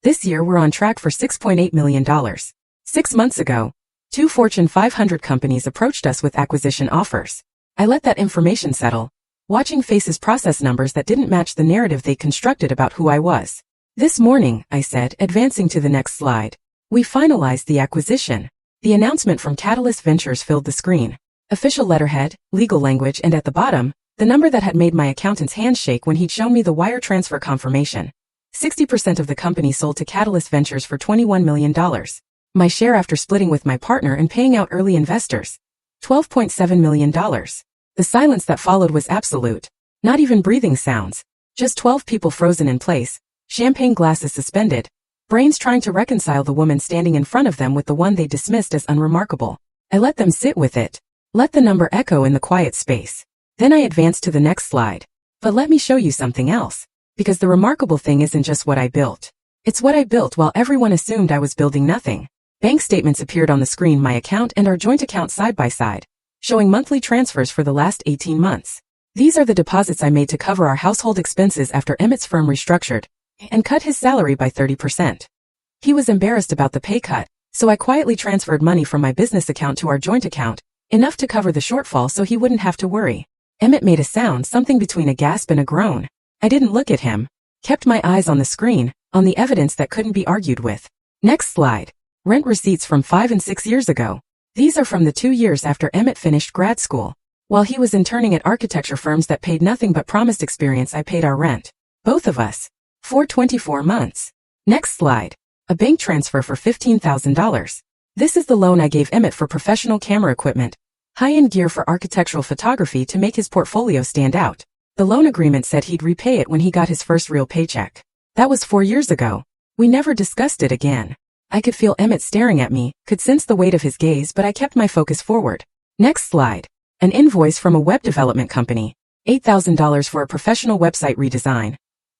This year we're on track for $6.8 million. 6 months ago, 2 Fortune 500 companies approached us with acquisition offers. I let that information settle, watching faces process numbers that didn't match the narrative they constructed about who I was. This morning, I said, advancing to the next slide, we finalized the acquisition. The announcement from Catalyst Ventures filled the screen. Official letterhead, legal language, and at the bottom, the number that had made my accountant's hands shake when he'd shown me the wire transfer confirmation. 60% of the company sold to Catalyst Ventures for $21 million. My share after splitting with my partner and paying out early investors. $12.7 million. The silence that followed was absolute. Not even breathing sounds. Just 12 people frozen in place, champagne glasses suspended, brains trying to reconcile the woman standing in front of them with the one they dismissed as unremarkable. I let them sit with it. Let the number echo in the quiet space. Then I advanced to the next slide. But let me show you something else. Because the remarkable thing isn't just what I built. It's what I built while everyone assumed I was building nothing. Bank statements appeared on the screen, my account and our joint account side by side, showing monthly transfers for the last 18 months. These are the deposits I made to cover our household expenses after Emmett's firm restructured and cut his salary by 30%. He was embarrassed about the pay cut, so I quietly transferred money from my business account to our joint account, enough to cover the shortfall so he wouldn't have to worry. Emmett made a sound, something between a gasp and a groan. I didn't look at him, kept my eyes on the screen, on the evidence that couldn't be argued with. Next slide. Rent receipts from 5 and 6 years ago. These are from the 2 years after Emmett finished grad school. While he was interning at architecture firms that paid nothing but promised experience, I paid our rent. Both of us. For 24 months. Next slide. A bank transfer for $15,000. This is the loan I gave Emmett for professional camera equipment, high-end gear for architectural photography to make his portfolio stand out. The loan agreement said he'd repay it when he got his first real paycheck. That was 4 years ago. We never discussed it again. I could feel Emmett staring at me, could sense the weight of his gaze, but I kept my focus forward. Next slide. An invoice from a web development company. $8,000 for a professional website redesign.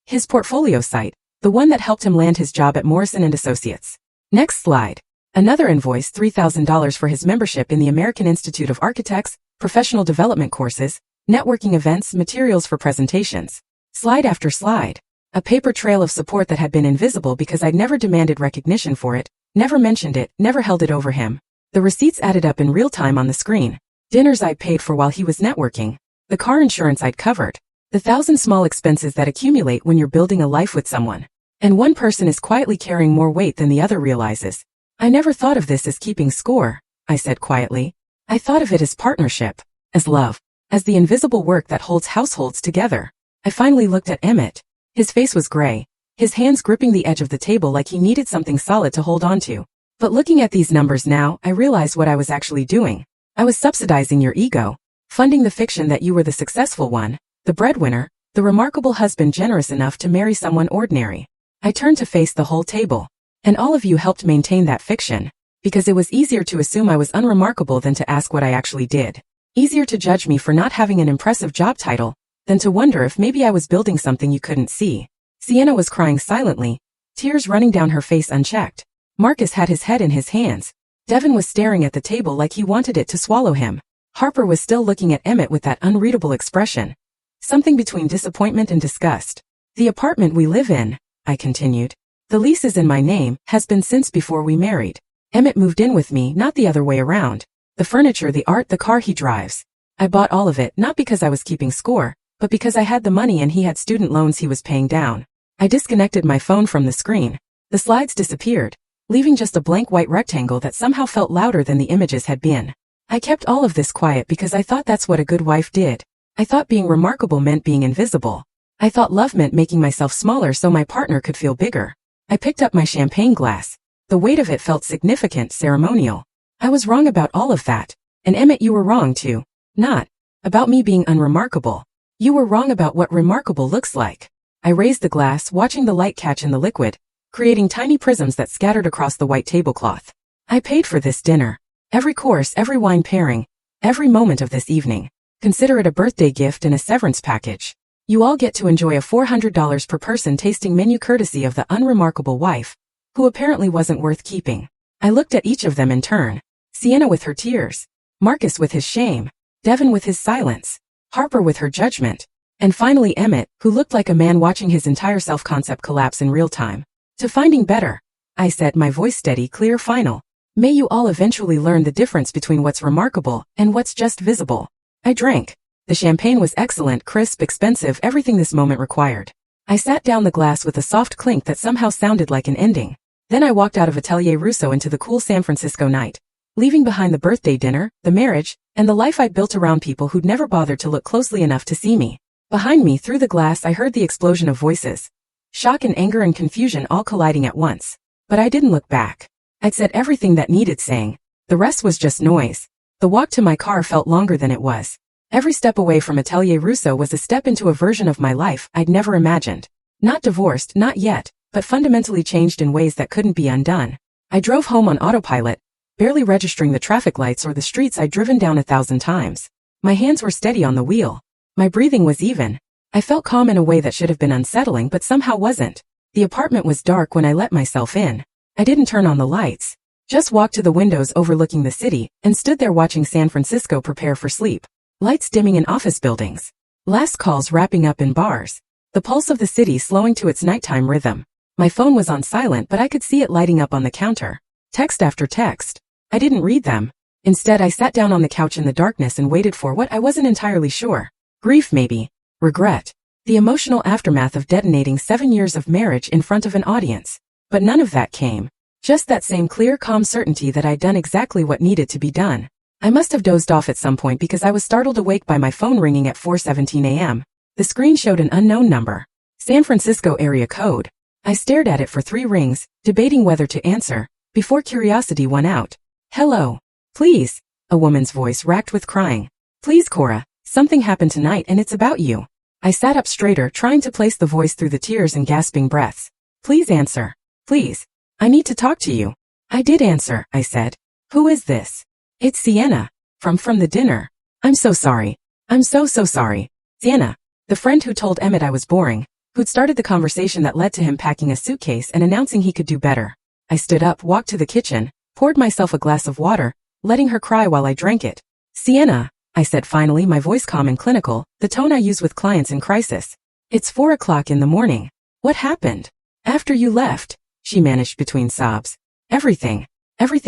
His portfolio site, the one that helped him land his job at Morrison & Associates. Next slide. Another invoice, $3,000 for his membership in the American Institute of Architects, professional development courses, networking events, materials for presentations. Slide after slide. A paper trail of support that had been invisible because I'd never demanded recognition for it, never mentioned it, never held it over him. The receipts added up in real time on the screen. Dinners I'd paid for while he was networking. The car insurance I'd covered. The 1,000 small expenses that accumulate when you're building a life with someone. And one person is quietly carrying more weight than the other realizes. I never thought of this as keeping score, I said quietly. I thought of it as partnership, as love, as the invisible work that holds households together. I finally looked at Emmett. His face was gray, his hands gripping the edge of the table like he needed something solid to hold on to. But looking at these numbers now, I realized what I was actually doing. I was subsidizing your ego, funding the fiction that you were the successful one, the breadwinner, the remarkable husband generous enough to marry someone ordinary. I turned to face the whole table. And all of you helped maintain that fiction, because it was easier to assume I was unremarkable than to ask what I actually did. Easier to judge me for not having an impressive job title, than to wonder if maybe I was building something you couldn't see. Sienna was crying silently, tears running down her face unchecked. Marcus had his head in his hands. Devin was staring at the table like he wanted it to swallow him. Harper was still looking at Emmett with that unreadable expression. Something between disappointment and disgust. The apartment we live in, I continued. The lease is in my name, has been since before we married. Emmett moved in with me, not the other way around. The furniture, the art, the car he drives. I bought all of it, not because I was keeping score, but because I had the money and he had student loans he was paying down. I disconnected my phone from the screen. The slides disappeared, leaving just a blank white rectangle that somehow felt louder than the images had been. I kept all of this quiet because I thought that's what a good wife did. I thought being remarkable meant being invisible. I thought love meant making myself smaller so my partner could feel bigger. I picked up my champagne glass. The weight of it felt significant, ceremonial. I was wrong about all of that. And Emmett, you were wrong too. Not about me being unremarkable. You were wrong about what remarkable looks like. I raised the glass, watching the light catch in the liquid, creating tiny prisms that scattered across the white tablecloth. I paid for this dinner. Every course, every wine pairing, every moment of this evening. Consider it a birthday gift and a severance package. You all get to enjoy a $400 per person tasting menu courtesy of the unremarkable wife, who apparently wasn't worth keeping. I looked at each of them in turn. Sienna with her tears, Marcus with his shame, Devin with his silence, Harper with her judgment, and finally Emmett, who looked like a man watching his entire self-concept collapse in real time. To finding better, I said, my voice steady, clear, final. May you all eventually learn the difference between what's remarkable and what's just visible. I drank. The champagne was excellent, crisp, expensive, everything this moment required. I sat down the glass with a soft clink that somehow sounded like an ending. Then I walked out of Atelier Russo into the cool San Francisco night, leaving behind the birthday dinner, the marriage, and the life I'd built around people who'd never bothered to look closely enough to see me. Behind me, through the glass, I heard the explosion of voices. Shock and anger and confusion all colliding at once. But I didn't look back. I'd said everything that needed saying. The rest was just noise. The walk to my car felt longer than it was. Every step away from Atelier Russo was a step into a version of my life I'd never imagined. Not divorced, not yet, but fundamentally changed in ways that couldn't be undone. I drove home on autopilot, barely registering the traffic lights or the streets I'd driven down 1,000 times. My hands were steady on the wheel. My breathing was even. I felt calm in a way that should have been unsettling but somehow wasn't. The apartment was dark when I let myself in. I didn't turn on the lights. Just walked to the windows overlooking the city and stood there watching San Francisco prepare for sleep. Lights dimming in office buildings. Last calls wrapping up in bars. The pulse of the city slowing to its nighttime rhythm. My phone was on silent but I could see it lighting up on the counter. Text after text. I didn't read them. Instead, I sat down on the couch in the darkness and waited for what I wasn't entirely sure. Grief maybe. Regret. The emotional aftermath of detonating 7 years of marriage in front of an audience. But none of that came. Just that same clear, calm certainty that I'd done exactly what needed to be done. I must have dozed off at some point because I was startled awake by my phone ringing at 4:17 a.m. The screen showed an unknown number. San Francisco area code. I stared at it for 3 rings, debating whether to answer, before curiosity won out. Hello. Please. A woman's voice racked with crying. Please, Cora. Something happened tonight and it's about you. I sat up straighter, trying to place the voice through the tears and gasping breaths. Please answer. Please. I need to talk to you. I did answer, I said. Who is this? It's Sienna. From the dinner. I'm so sorry. I'm so sorry. Sienna. The friend who told Emmett I was boring, who'd started the conversation that led to him packing a suitcase and announcing he could do better. I stood up, walked to the kitchen, poured myself a glass of water, letting her cry while I drank it. Sienna, I said finally, my voice calm and clinical, the tone I use with clients in crisis. It's 4 o'clock in the morning. What happened? After you left, she managed between sobs. Everything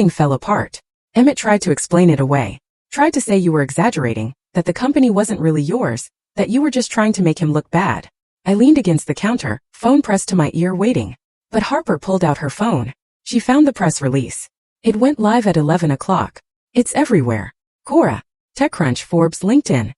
fell apart. Emmett tried to explain it away. Tried to say you were exaggerating, that the company wasn't really yours, that you were just trying to make him look bad. I leaned against the counter, phone pressed to my ear, waiting. But Harper pulled out her phone. She found the press release. It went live at 11 o'clock. It's everywhere. Cora. TechCrunch, Forbes, LinkedIn.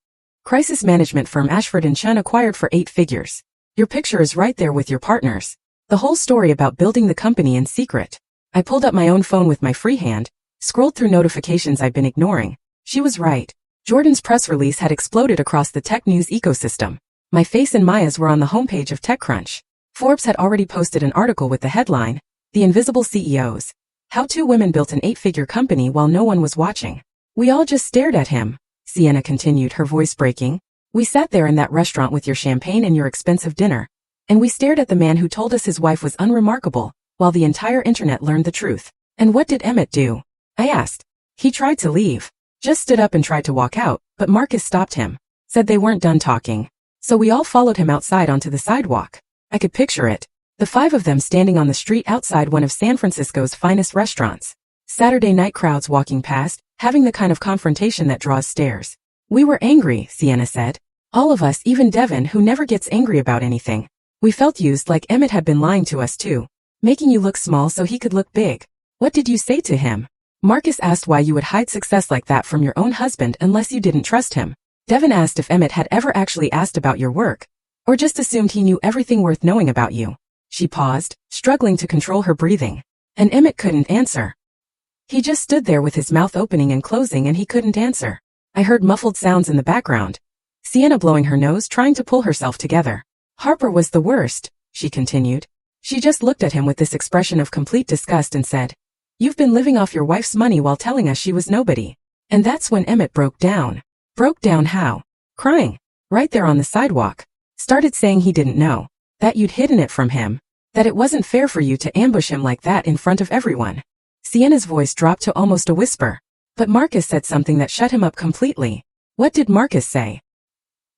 Crisis management firm Ashford & Chen acquired for 8 figures. Your picture is right there with your partners. The whole story about building the company in secret. I pulled up my own phone with my free hand, scrolled through notifications I'd been ignoring. She was right. Jordan's press release had exploded across the tech news ecosystem. My face and Maya's were on the homepage of TechCrunch. Forbes had already posted an article with the headline, The Invisible CEOs. How 2 women built an 8-figure company while no one was watching. We all just stared at him, Sienna continued, her voice breaking. We sat there in that restaurant with your champagne and your expensive dinner, and we stared at the man who told us his wife was unremarkable, while the entire internet learned the truth. And what did Emmett do? I asked. He tried to leave. Just stood up and tried to walk out, but Marcus stopped him. Said they weren't done talking. So we all followed him outside onto the sidewalk. I could picture it. The 5 of them standing on the street outside one of San Francisco's finest restaurants. Saturday night crowds walking past, having the kind of confrontation that draws stares. We were angry, Sienna said. All of us, even Devin, who never gets angry about anything. We felt used, like Emmett had been lying to us too. Making you look small so he could look big. What did you say to him? Marcus asked why you would hide success like that from your own husband unless you didn't trust him. Devin asked if Emmett had ever actually asked about your work, or just assumed he knew everything worth knowing about you. She paused, struggling to control her breathing. And Emmett couldn't answer. He just stood there with his mouth opening and closing, and he couldn't answer. I heard muffled sounds in the background. Sienna blowing her nose, trying to pull herself together. Harper was the worst, she continued. She just looked at him with this expression of complete disgust and said, You've been living off your wife's money while telling us she was nobody. And that's when Emmett broke down. Broke down how? Crying. Right there on the sidewalk. Started saying he didn't know. That you'd hidden it from him. That it wasn't fair for you to ambush him like that in front of everyone. Sienna's voice dropped to almost a whisper. But Marcus said something that shut him up completely. What did Marcus say?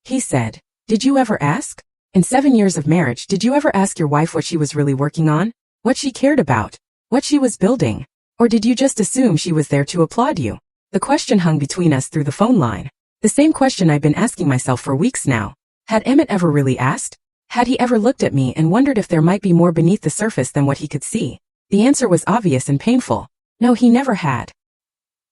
He said, Did you ever ask? In 7 years of marriage, did you ever ask your wife what she was really working on? what she cared about, what she was building. Or did you just assume she was there to applaud you? The question hung between us through the phone line. The same question I'd been asking myself for weeks now. Had Emmett ever really asked? Had he ever looked at me and wondered if there might be more beneath the surface than what he could see? The answer was obvious and painful. No, he never had.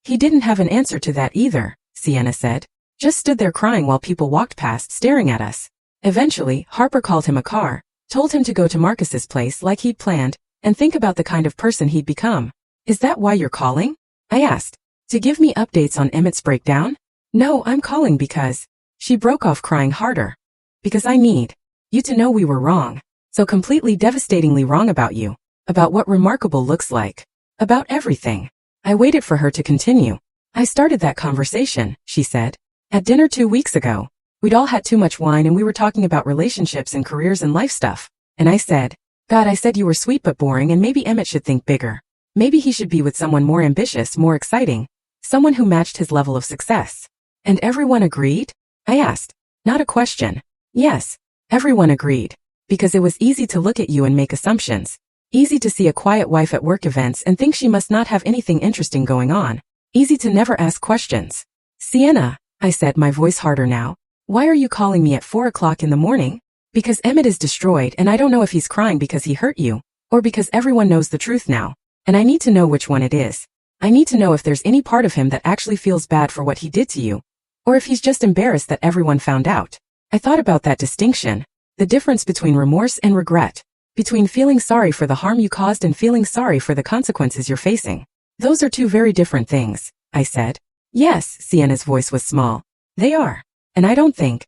He didn't have an answer to that either, Sienna said. Just stood there crying while people walked past staring at us. Eventually, Harper called him a car, told him to go to Marcus's place like he'd planned, and think about the kind of person he'd become. Is that why you're calling? I asked. To give me updates on Emmett's breakdown? No, I'm calling because... She broke off crying harder. Because I need you to know we were wrong. So completely devastatingly wrong about you. About what Remarkable looks like. About everything. I waited for her to continue. I started that conversation, she said. At dinner 2 weeks ago. We'd all had too much wine and we were talking about relationships and careers and life stuff. And I said, God, I said you were sweet but boring and maybe Emmett should think bigger. Maybe he should be with someone more ambitious, more exciting. Someone who matched his level of success. And everyone agreed? I asked. Not a question. Yes. Everyone agreed. Because it was easy to look at you and make assumptions. Easy to see a quiet wife at work events and think she must not have anything interesting going on. Easy to never ask questions. Sienna, I said, my voice harder now. Why are you calling me at 4 o'clock in the morning? Because Emmett is destroyed and I don't know if he's crying because he hurt you, or because everyone knows the truth now. And I need to know which one it is. I need to know if there's any part of him that actually feels bad for what he did to you, or if he's just embarrassed that everyone found out. I thought about that distinction, the difference between remorse and regret, between feeling sorry for the harm you caused and feeling sorry for the consequences you're facing. Those are two very different things, I said. Yes, Sienna's voice was small. They are. And I don't think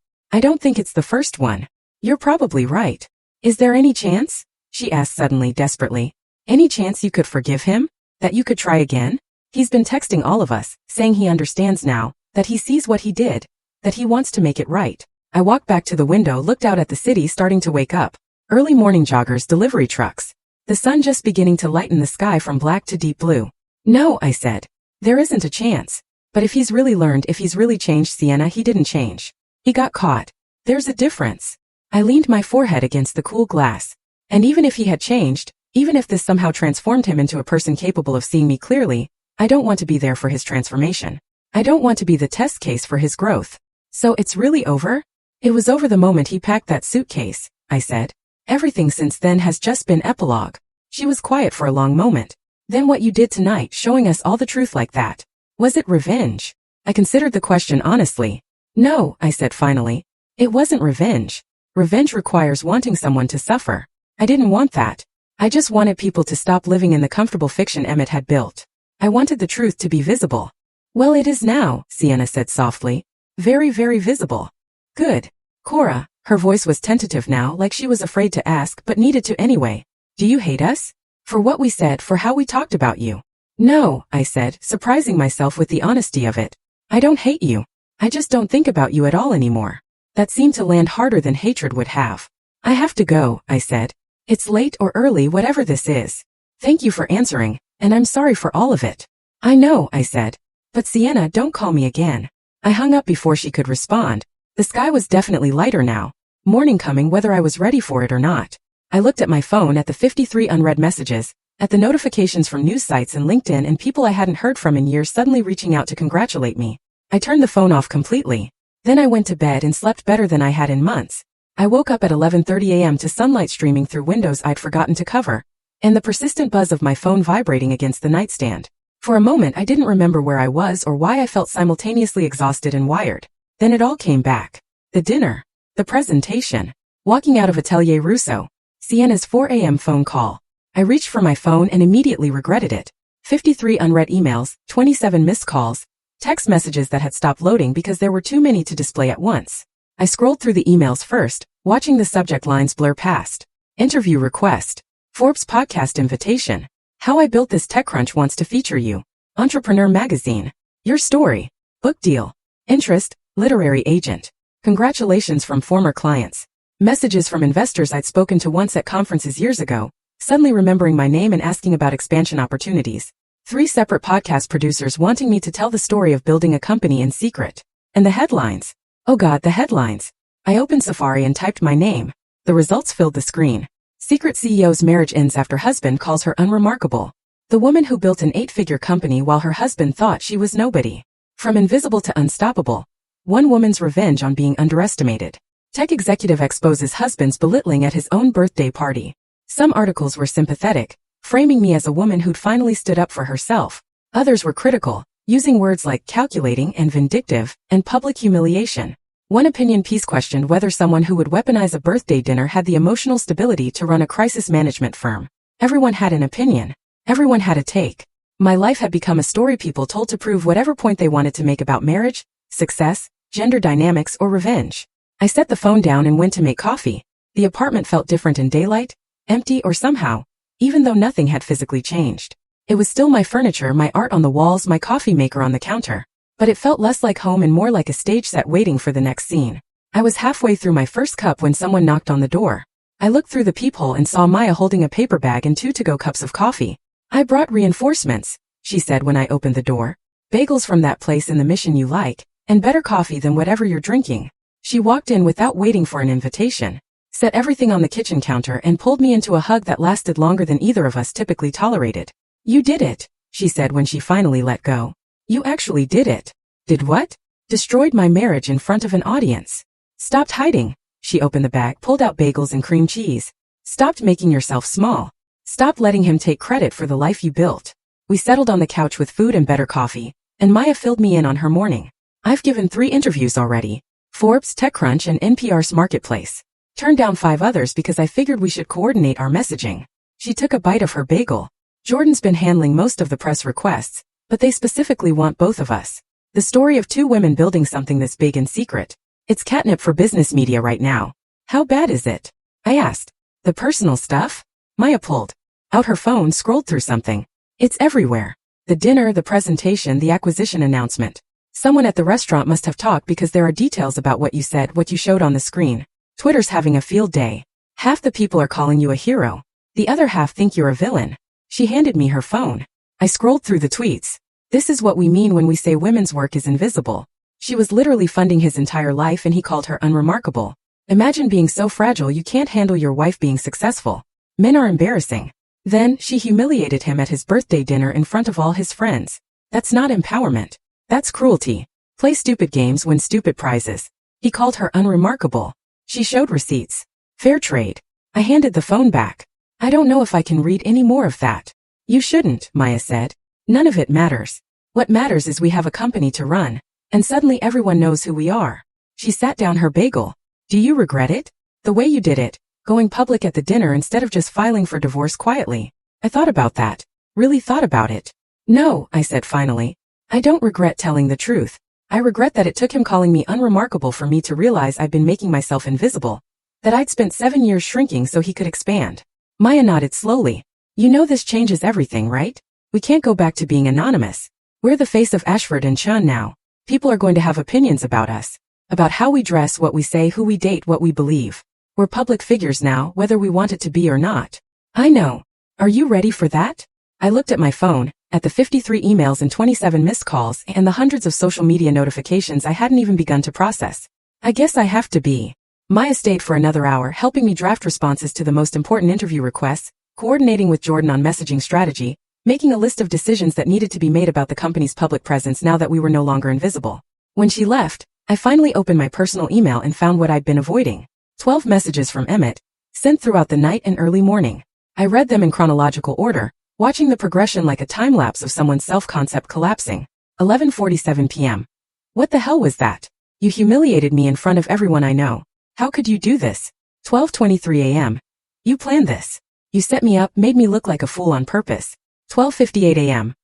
it's the first one. You're probably right. Is there any chance? She asked suddenly, desperately. Any chance you could forgive him? That you could try again? He's been texting all of us, saying he understands now, that he sees what he did, that he wants to make it right. I walked back to the window, looked out at the city starting to wake up. Early morning joggers, delivery trucks. The sun just beginning to lighten the sky from black to deep blue. No, I said. There isn't a chance. But if he's really learned, if he's really changed, Sienna, he didn't change. He got caught. There's a difference. I leaned my forehead against the cool glass. And even if he had changed, even if this somehow transformed him into a person capable of seeing me clearly, I don't want to be there for his transformation. I don't want to be the test case for his growth. So it's really over? It was over the moment he packed that suitcase, I said. Everything since then has just been epilogue. She was quiet for a long moment. Then what you did tonight, showing us all the truth like that. Was it revenge? I considered the question honestly. No, I said finally. It wasn't revenge. Revenge requires wanting someone to suffer. I didn't want that. I just wanted people to stop living in the comfortable fiction Emmett had built. I wanted the truth to be visible. Well, it is now, Sienna said softly. Very, very visible. Good. Cora, her voice was tentative now, like she was afraid to ask but needed to anyway. Do you hate us? For what we said, for how we talked about you? No, I said, surprising myself with the honesty of it. I don't hate you. I just don't think about you at all anymore. That seemed to land harder than hatred would have. I have to go, I said. It's late or early, whatever this is. Thank you for answering, and I'm sorry for all of it. I know, I said. But Sienna, don't call me again. I hung up before she could respond. The sky was definitely lighter now. Morning coming whether I was ready for it or not. I looked at my phone at the 53 unread messages, at the notifications from news sites and LinkedIn and people I hadn't heard from in years suddenly reaching out to congratulate me. I turned the phone off completely. Then I went to bed and slept better than I had in months. I woke up at 11:30 a.m. to sunlight streaming through windows I'd forgotten to cover, and the persistent buzz of my phone vibrating against the nightstand. For a moment I didn't remember where I was or why I felt simultaneously exhausted and wired. Then it all came back. The dinner. The presentation. Walking out of Atelier Rousseau. Sienna's 4 a.m. phone call. I reached for my phone and immediately regretted it. 53 unread emails, 27 missed calls, text messages that had stopped loading because there were too many to display at once. I scrolled through the emails first, watching the subject lines blur past. Interview request. Forbes podcast invitation. How I built this TechCrunch wants to feature you. Entrepreneur magazine. Your story. Book deal. Interest, literary agent. Congratulations from former clients. Messages from investors I'd spoken to once at conferences years ago, suddenly remembering my name and asking about expansion opportunities. 3 separate podcast producers wanting me to tell the story of building a company in secret. And the headlines. Oh God, the headlines. I opened Safari and typed my name. The results filled the screen. Secret CEO's marriage ends after husband calls her unremarkable. The woman who built an 8-figure company while her husband thought she was nobody. From invisible to unstoppable. One woman's revenge on being underestimated. Tech executive exposes husband's belittling at his own birthday party. Some articles were sympathetic, framing me as a woman who'd finally stood up for herself. Others were critical, using words like calculating and vindictive, and public humiliation. One opinion piece questioned whether someone who would weaponize a birthday dinner had the emotional stability to run a crisis management firm. Everyone had an opinion. Everyone had a take. My life had become a story people told to prove whatever point they wanted to make about marriage, success, gender dynamics, or revenge. I set the phone down and went to make coffee. The apartment felt different in daylight, empty or somehow, even though nothing had physically changed. It was still my furniture, my art on the walls, my coffee maker on the counter. But it felt less like home and more like a stage set waiting for the next scene. I was halfway through my first cup when someone knocked on the door. I looked through the peephole and saw Maya holding a paper bag and 2 to-go cups of coffee. "I brought reinforcements," she said when I opened the door. "Bagels from that place in the Mission you like, and better coffee than whatever you're drinking." She walked in without waiting for an invitation, set everything on the kitchen counter and pulled me into a hug that lasted longer than either of us typically tolerated. "You did it," she said when she finally let go. "You actually did it." "Did what?" "Destroyed my marriage in front of an audience." "Stopped hiding." She opened the bag, pulled out bagels and cream cheese. "Stopped making yourself small. Stopped letting him take credit for the life you built." We settled on the couch with food and better coffee, and Maya filled me in on her morning. "I've given 3 interviews already. Forbes, TechCrunch, and NPR's Marketplace. Turned down 5 others because I figured we should coordinate our messaging." She took a bite of her bagel. "Jordan's been handling most of the press requests, but they specifically want both of us. The story of 2 women building something this big and secret. It's catnip for business media right now." "How bad is it?" I asked. "The personal stuff?" Maya pulled out her phone, scrolled through something. "It's everywhere. The dinner, the presentation, the acquisition announcement. Someone at the restaurant must have talked because there are details about what you said, what you showed on the screen. Twitter's having a field day. Half the people are calling you a hero. The other half think you're a villain." She handed me her phone. I scrolled through the tweets. "This is what we mean when we say women's work is invisible." She was literally funding his entire life and he called her unremarkable. Imagine being so fragile you can't handle your wife being successful. Men are embarrassing. Then, she humiliated him at his birthday dinner in front of all his friends. That's not empowerment. That's cruelty. Play stupid games, win stupid prizes. He called her unremarkable. She showed receipts. Fair trade. I handed the phone back. "I don't know if I can read any more of that." "You shouldn't," Maya said. "None of it matters. What matters is we have a company to run, and suddenly everyone knows who we are." She sat down her bagel. "Do you regret it? The way you did it, going public at the dinner instead of just filing for divorce quietly?" I thought about that. Really thought about it. "No," I said finally. "I don't regret telling the truth. I regret that it took him calling me unremarkable for me to realize I'd been making myself invisible. That I'd spent 7 years shrinking so he could expand." Maya nodded slowly. "You know this changes everything, right? We can't go back to being anonymous. We're the face of Ashford and Chun now. People are going to have opinions about us. About how we dress, what we say, who we date, what we believe. We're public figures now, whether we want it to be or not." "I know. Are you ready for that?" I looked at my phone, at the 53 emails and 27 missed calls and the hundreds of social media notifications I hadn't even begun to process. "I guess I have to be." Maya stayed for another hour helping me draft responses to the most important interview requests, coordinating with Jordan on messaging strategy, making a list of decisions that needed to be made about the company's public presence now that we were no longer invisible. When she left, I finally opened my personal email and found what I'd been avoiding. 12 messages from Emmett, sent throughout the night and early morning. I read them in chronological order, watching the progression like a time-lapse of someone's self-concept collapsing. 11:47 p.m. "What the hell was that? You humiliated me in front of everyone I know. How could you do this?" 12:23 a.m. "You planned this. You set me up, made me look like a fool on purpose." 12:58 a.m.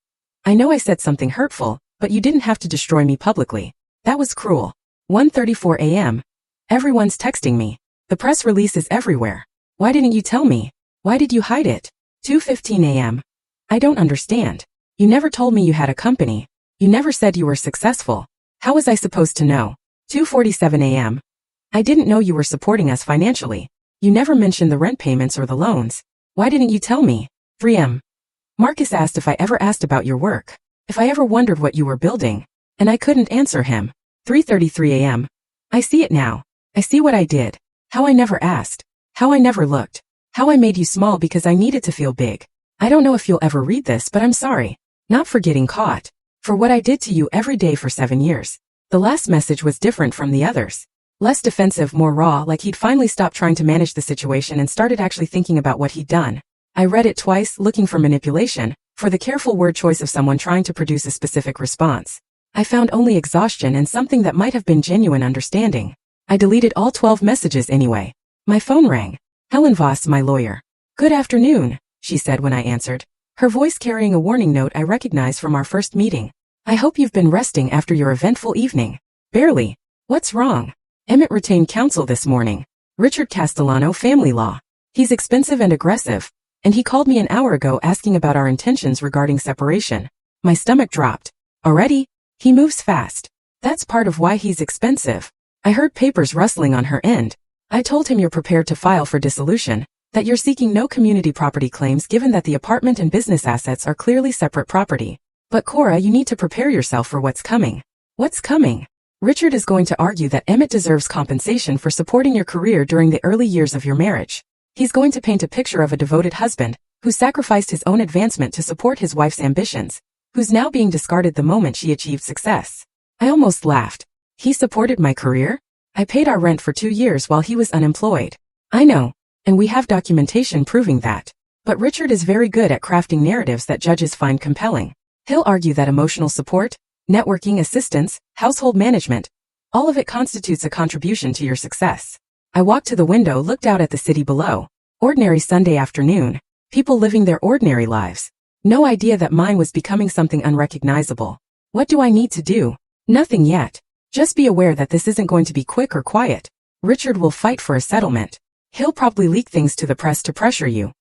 "I know I said something hurtful, but you didn't have to destroy me publicly. That was cruel." 1:34 a.m. "Everyone's texting me. The press release is everywhere. Why didn't you tell me? Why did you hide it?" 2:15 a.m. "I don't understand. You never told me you had a company. You never said you were successful. How was I supposed to know?" 2:47 a.m. "I didn't know you were supporting us financially. You never mentioned the rent payments or the loans. Why didn't you tell me?" 3 a.m. "Marcus asked if I ever asked about your work. If I ever wondered what you were building. And I couldn't answer him." 3:33 a.m. "I see it now. I see what I did. How I never asked. How I never looked. How I made you small because I needed to feel big. I don't know if you'll ever read this, but I'm sorry. Not for getting caught. For what I did to you every day for 7 years. The last message was different from the others. Less defensive, more raw, like he'd finally stopped trying to manage the situation and started actually thinking about what he'd done. I read it twice, looking for manipulation, for the careful word choice of someone trying to produce a specific response. I found only exhaustion and something that might have been genuine understanding. I deleted all 12 messages anyway. My phone rang. Helen Voss, my lawyer. Good afternoon, she said when I answered, her voice carrying a warning note I recognized from our first meeting. I hope you've been resting after your eventful evening. Barely. What's wrong? Emmett retained counsel this morning. Richard Castellano, family law. He's expensive and aggressive, and he called me an hour ago asking about our intentions regarding separation. My stomach dropped. Already? He moves fast. That's part of why he's expensive. I heard papers rustling on her end. I told him you're prepared to file for dissolution, that you're seeking no community property claims given that the apartment and business assets are clearly separate property. But Cora, you need to prepare yourself for what's coming. What's coming? Richard is going to argue that Emmett deserves compensation for supporting your career during the early years of your marriage. He's going to paint a picture of a devoted husband, who sacrificed his own advancement to support his wife's ambitions, who's now being discarded the moment she achieved success. I almost laughed. He supported my career? I paid our rent for 2 years while he was unemployed. I know, and we have documentation proving that. But Richard is very good at crafting narratives that judges find compelling. He'll argue that emotional support, networking assistance, household management, all of it constitutes a contribution to your success. I walked to the window, looked out at the city below. Ordinary Sunday afternoon. People living their ordinary lives. No idea that mine was becoming something unrecognizable. What do I need to do? Nothing yet. Just be aware that this isn't going to be quick or quiet. Richard will fight for a settlement. He'll probably leak things to the press to pressure you.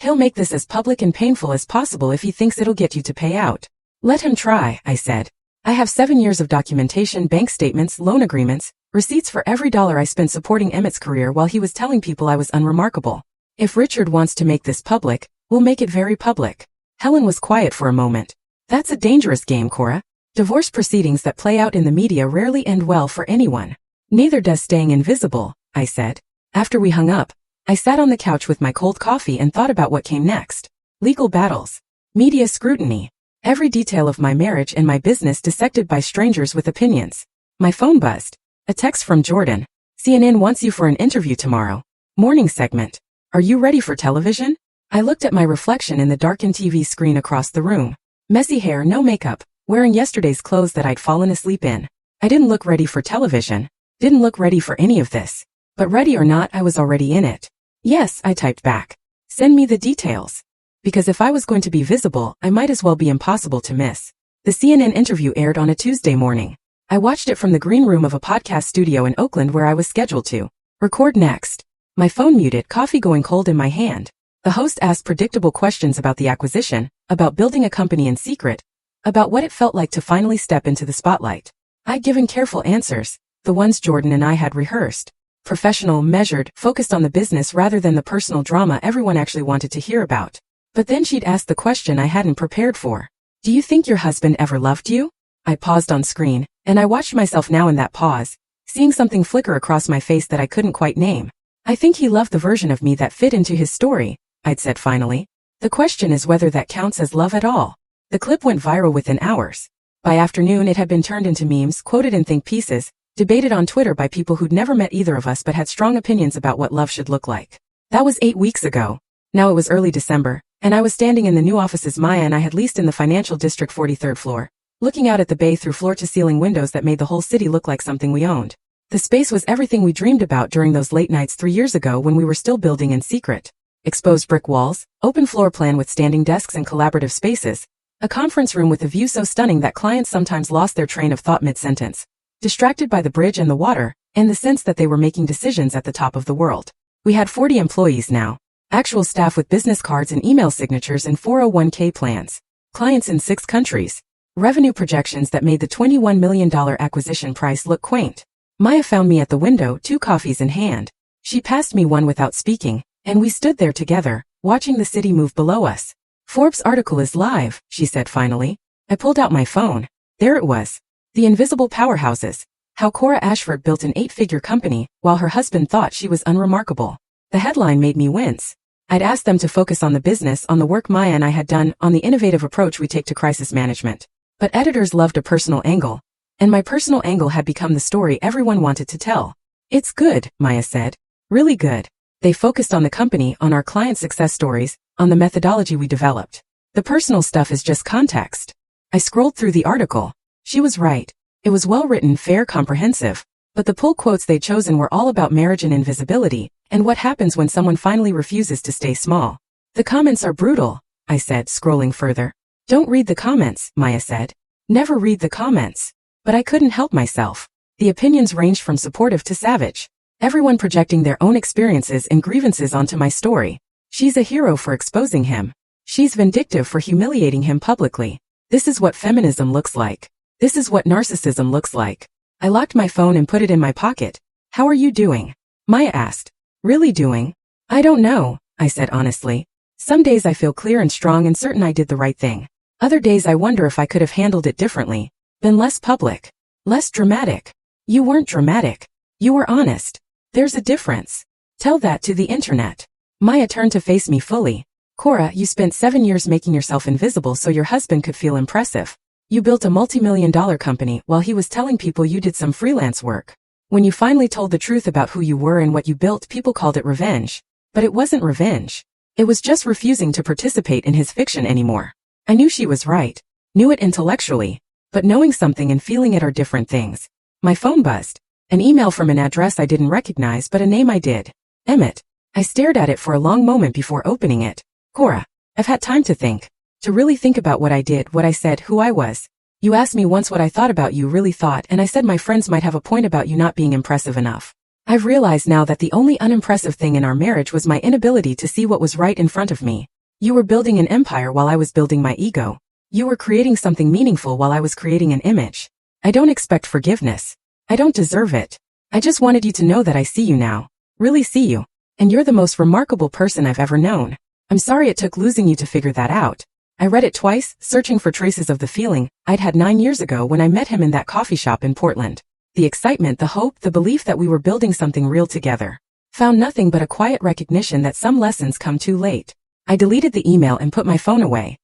He'll make this as public and painful as possible if he thinks it'll get you to pay out. Let him try, I said. I have 7 years of documentation, bank statements, loan agreements, receipts for every dollar I spent supporting Emmett's career while he was telling people I was unremarkable. If Richard wants to make this public, we'll make it very public. Helen was quiet for a moment. That's a dangerous game, Cora. Divorce proceedings that play out in the media rarely end well for anyone. Neither does staying invisible, I said. After we hung up, I sat on the couch with my cold coffee and thought about what came next. Legal battles. Media scrutiny. Every detail of my marriage and my business dissected by strangers with opinions. My phone buzzed. A text from Jordan. CNN wants you for an interview tomorrow. Morning segment. Are you ready for television? I looked at my reflection in the darkened TV screen across the room. Messy hair, no makeup, wearing yesterday's clothes that I'd fallen asleep in. I didn't look ready for television. Didn't look ready for any of this. But ready or not, I was already in it. Yes, I typed back. Send me the details. Because if I was going to be visible, I might as well be impossible to miss. The CNN interview aired on a Tuesday morning. I watched it from the green room of a podcast studio in Oakland where I was scheduled to record next. My phone muted, coffee going cold in my hand. The host asked predictable questions about the acquisition, about building a company in secret, about what it felt like to finally step into the spotlight. I'd given careful answers, the ones Jordan and I had rehearsed. Professional, measured, focused on the business rather than the personal drama everyone actually wanted to hear about. But then she'd asked the question I hadn't prepared for. Do you think your husband ever loved you? I paused on screen, and I watched myself now in that pause, seeing something flicker across my face that I couldn't quite name. I think he loved the version of me that fit into his story, I'd said finally. The question is whether that counts as love at all. The clip went viral within hours. By afternoon it had been turned into memes, quoted in think pieces, debated on Twitter by people who'd never met either of us but had strong opinions about what love should look like. That was 8 weeks ago. Now it was early December, and I was standing in the new offices Maya and I had leased in the financial district 43rd floor, looking out at the bay through floor-to-ceiling windows that made the whole city look like something we owned. The space was everything we dreamed about during those late nights 3 years ago when we were still building in secret. Exposed brick walls, open floor plan with standing desks and collaborative spaces, a conference room with a view so stunning that clients sometimes lost their train of thought mid-sentence, distracted by the bridge and the water, and the sense that they were making decisions at the top of the world. We had 40 employees now. Actual staff with business cards and email signatures and 401k plans. Clients in 6 countries. Revenue projections that made the $21 million acquisition price look quaint. Maya found me at the window, 2 coffees in hand. She passed me one without speaking, and we stood there together, watching the city move below us. Forbes article is live, she said finally. I pulled out my phone. There it was. The invisible powerhouses. How Cora Ashford built an 8-figure company, while her husband thought she was unremarkable. The headline made me wince. I'd asked them to focus on the business, on the work Maya and I had done, on the innovative approach we take to crisis management. But editors loved a personal angle, and my personal angle had become the story everyone wanted to tell. It's good, Maya said. Really good. They focused on the company, on our client success stories, on the methodology we developed. The personal stuff is just context. I scrolled through the article. She was right. It was well written, fair, comprehensive. But the pull quotes they'd chosen were all about marriage and invisibility, and what happens when someone finally refuses to stay small. The comments are brutal, I said, scrolling further. Don't read the comments, Maya said. Never read the comments. But I couldn't help myself. The opinions ranged from supportive to savage. Everyone projecting their own experiences and grievances onto my story. She's a hero for exposing him. She's vindictive for humiliating him publicly. This is what feminism looks like. This is what narcissism looks like. I locked my phone and put it in my pocket. How are you doing? Maya asked. Really doing? I don't know, I said honestly. Some days I feel clear and strong and certain I did the right thing. Other days I wonder if I could have handled it differently. Been less public. Less dramatic. You weren't dramatic. You were honest. There's a difference. Tell that to the internet. Maya turned to face me fully. Cora, you spent 7 years making yourself invisible so your husband could feel impressive. You built a multi-million-dollar company while he was telling people you did some freelance work. When you finally told the truth about who you were and what you built, people called it revenge. But it wasn't revenge. It was just refusing to participate in his fiction anymore. I knew she was right. Knew it intellectually. But knowing something and feeling it are different things. My phone buzzed. An email from an address I didn't recognize but a name I did. Emmett. I stared at it for a long moment before opening it. Cora, I've had time to think. To really think about what I did, what I said, who I was. You asked me once what I thought about you, really thought, and I said my friends might have a point about you not being impressive enough. I've realized now that the only unimpressive thing in our marriage was my inability to see what was right in front of me. You were building an empire while I was building my ego. You were creating something meaningful while I was creating an image. I don't expect forgiveness. I don't deserve it. I just wanted you to know that I see you now. Really see you. And you're the most remarkable person I've ever known. I'm sorry it took losing you to figure that out. I read it twice, searching for traces of the feeling I'd had 9 years ago when I met him in that coffee shop in Portland. The excitement, the hope, the belief that we were building something real together. Found nothing but a quiet recognition that some lessons come too late. I deleted the email and put my phone away.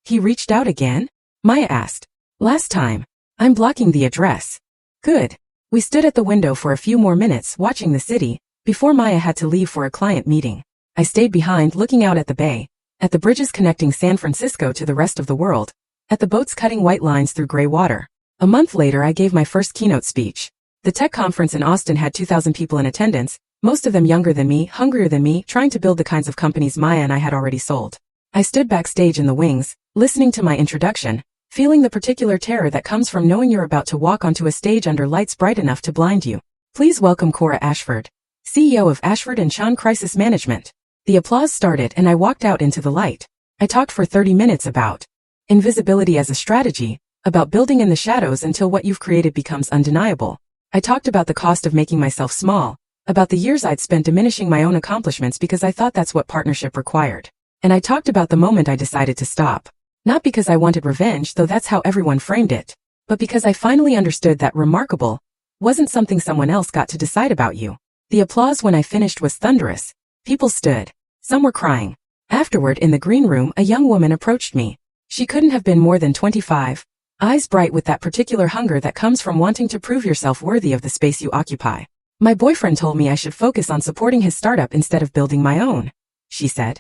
He reached out again? Maya asked. Last time. I'm blocking the address. Good. We stood at the window for a few more minutes watching the city, before Maya had to leave for a client meeting. I stayed behind looking out at the bay, at the bridges connecting San Francisco to the rest of the world, at the boats cutting white lines through gray water. A month later I gave my first keynote speech. The tech conference in Austin had 2,000 people in attendance, most of them younger than me, hungrier than me, trying to build the kinds of companies Maya and I had already sold. I stood backstage in the wings, listening to my introduction, feeling the particular terror that comes from knowing you're about to walk onto a stage under lights bright enough to blind you. Please welcome Cora Ashford, CEO of Ashford & Chan Crisis Management. The applause started and I walked out into the light. I talked for 30 minutes about invisibility as a strategy, about building in the shadows until what you've created becomes undeniable. I talked about the cost of making myself small, about the years I'd spent diminishing my own accomplishments because I thought that's what partnership required. And I talked about the moment I decided to stop. Not because I wanted revenge, though that's how everyone framed it, but because I finally understood that remarkable wasn't something someone else got to decide about you. The applause when I finished was thunderous. People stood. Some were crying. Afterward, in the green room, a young woman approached me. She couldn't have been more than 25, eyes bright with that particular hunger that comes from wanting to prove yourself worthy of the space you occupy. My boyfriend told me I should focus on supporting his startup instead of building my own, she said.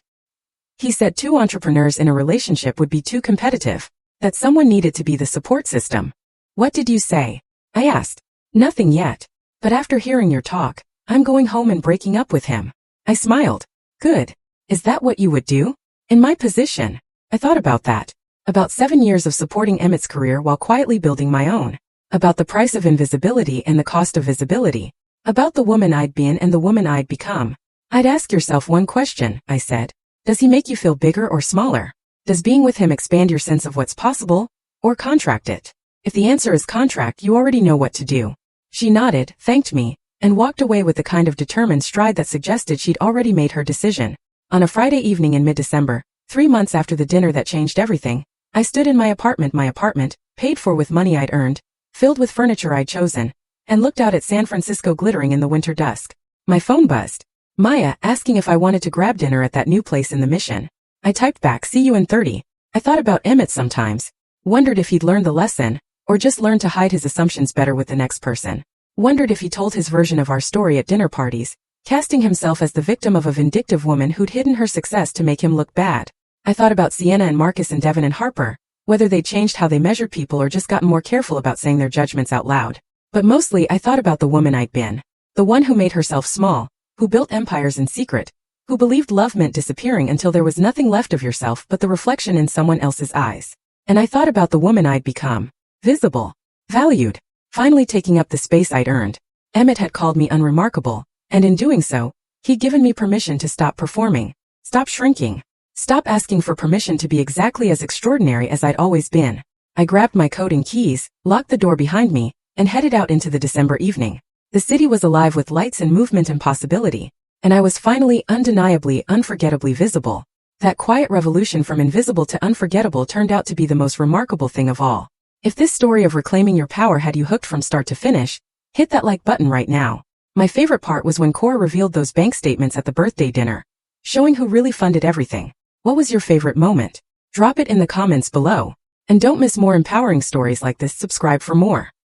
He said 2 entrepreneurs in a relationship would be too competitive, that someone needed to be the support system. What did you say? I asked. Nothing yet. But after hearing your talk, I'm going home and breaking up with him. I smiled. Good. Is that what you would do? In my position, I thought about that. About 7 years of supporting Emmett's career while quietly building my own. About the price of invisibility and the cost of visibility. About the woman I'd been and the woman I'd become. I'd ask yourself one question, I said. Does he make you feel bigger or smaller? Does being with him expand your sense of what's possible, or contract it? If the answer is contract, you already know what to do. She nodded, thanked me, and walked away with the kind of determined stride that suggested she'd already made her decision. On a Friday evening in mid-December, 3 months after the dinner that changed everything, I stood in my apartment, paid for with money I'd earned, filled with furniture I'd chosen, and looked out at San Francisco glittering in the winter dusk. My phone buzzed. Maya, asking if I wanted to grab dinner at that new place in the mission. I typed back, see you in 30. I thought about Emmett sometimes. Wondered if he'd learned the lesson, or just learned to hide his assumptions better with the next person. Wondered if he told his version of our story at dinner parties, casting himself as the victim of a vindictive woman who'd hidden her success to make him look bad. I thought about Sienna and Marcus and Devin and Harper, whether they changed how they measured people or just gotten more careful about saying their judgments out loud. But mostly I thought about the woman I'd been. The one who made herself small, who built empires in secret, who believed love meant disappearing until there was nothing left of yourself but the reflection in someone else's eyes. And I thought about the woman I'd become. Visible. Valued. Finally taking up the space I'd earned. Emmett had called me unremarkable, and in doing so, he'd given me permission to stop performing. Stop shrinking. Stop asking for permission to be exactly as extraordinary as I'd always been. I grabbed my coat and keys, locked the door behind me, and headed out into the December evening. The city was alive with lights and movement and possibility, and I was finally undeniably, unforgettably visible. That quiet revolution from invisible to unforgettable turned out to be the most remarkable thing of all. If this story of reclaiming your power had you hooked from start to finish, hit that like button right now. My favorite part was when Cora revealed those bank statements at the birthday dinner, showing who really funded everything. What was your favorite moment? Drop it in the comments below. And don't miss more empowering stories like this. Subscribe for more.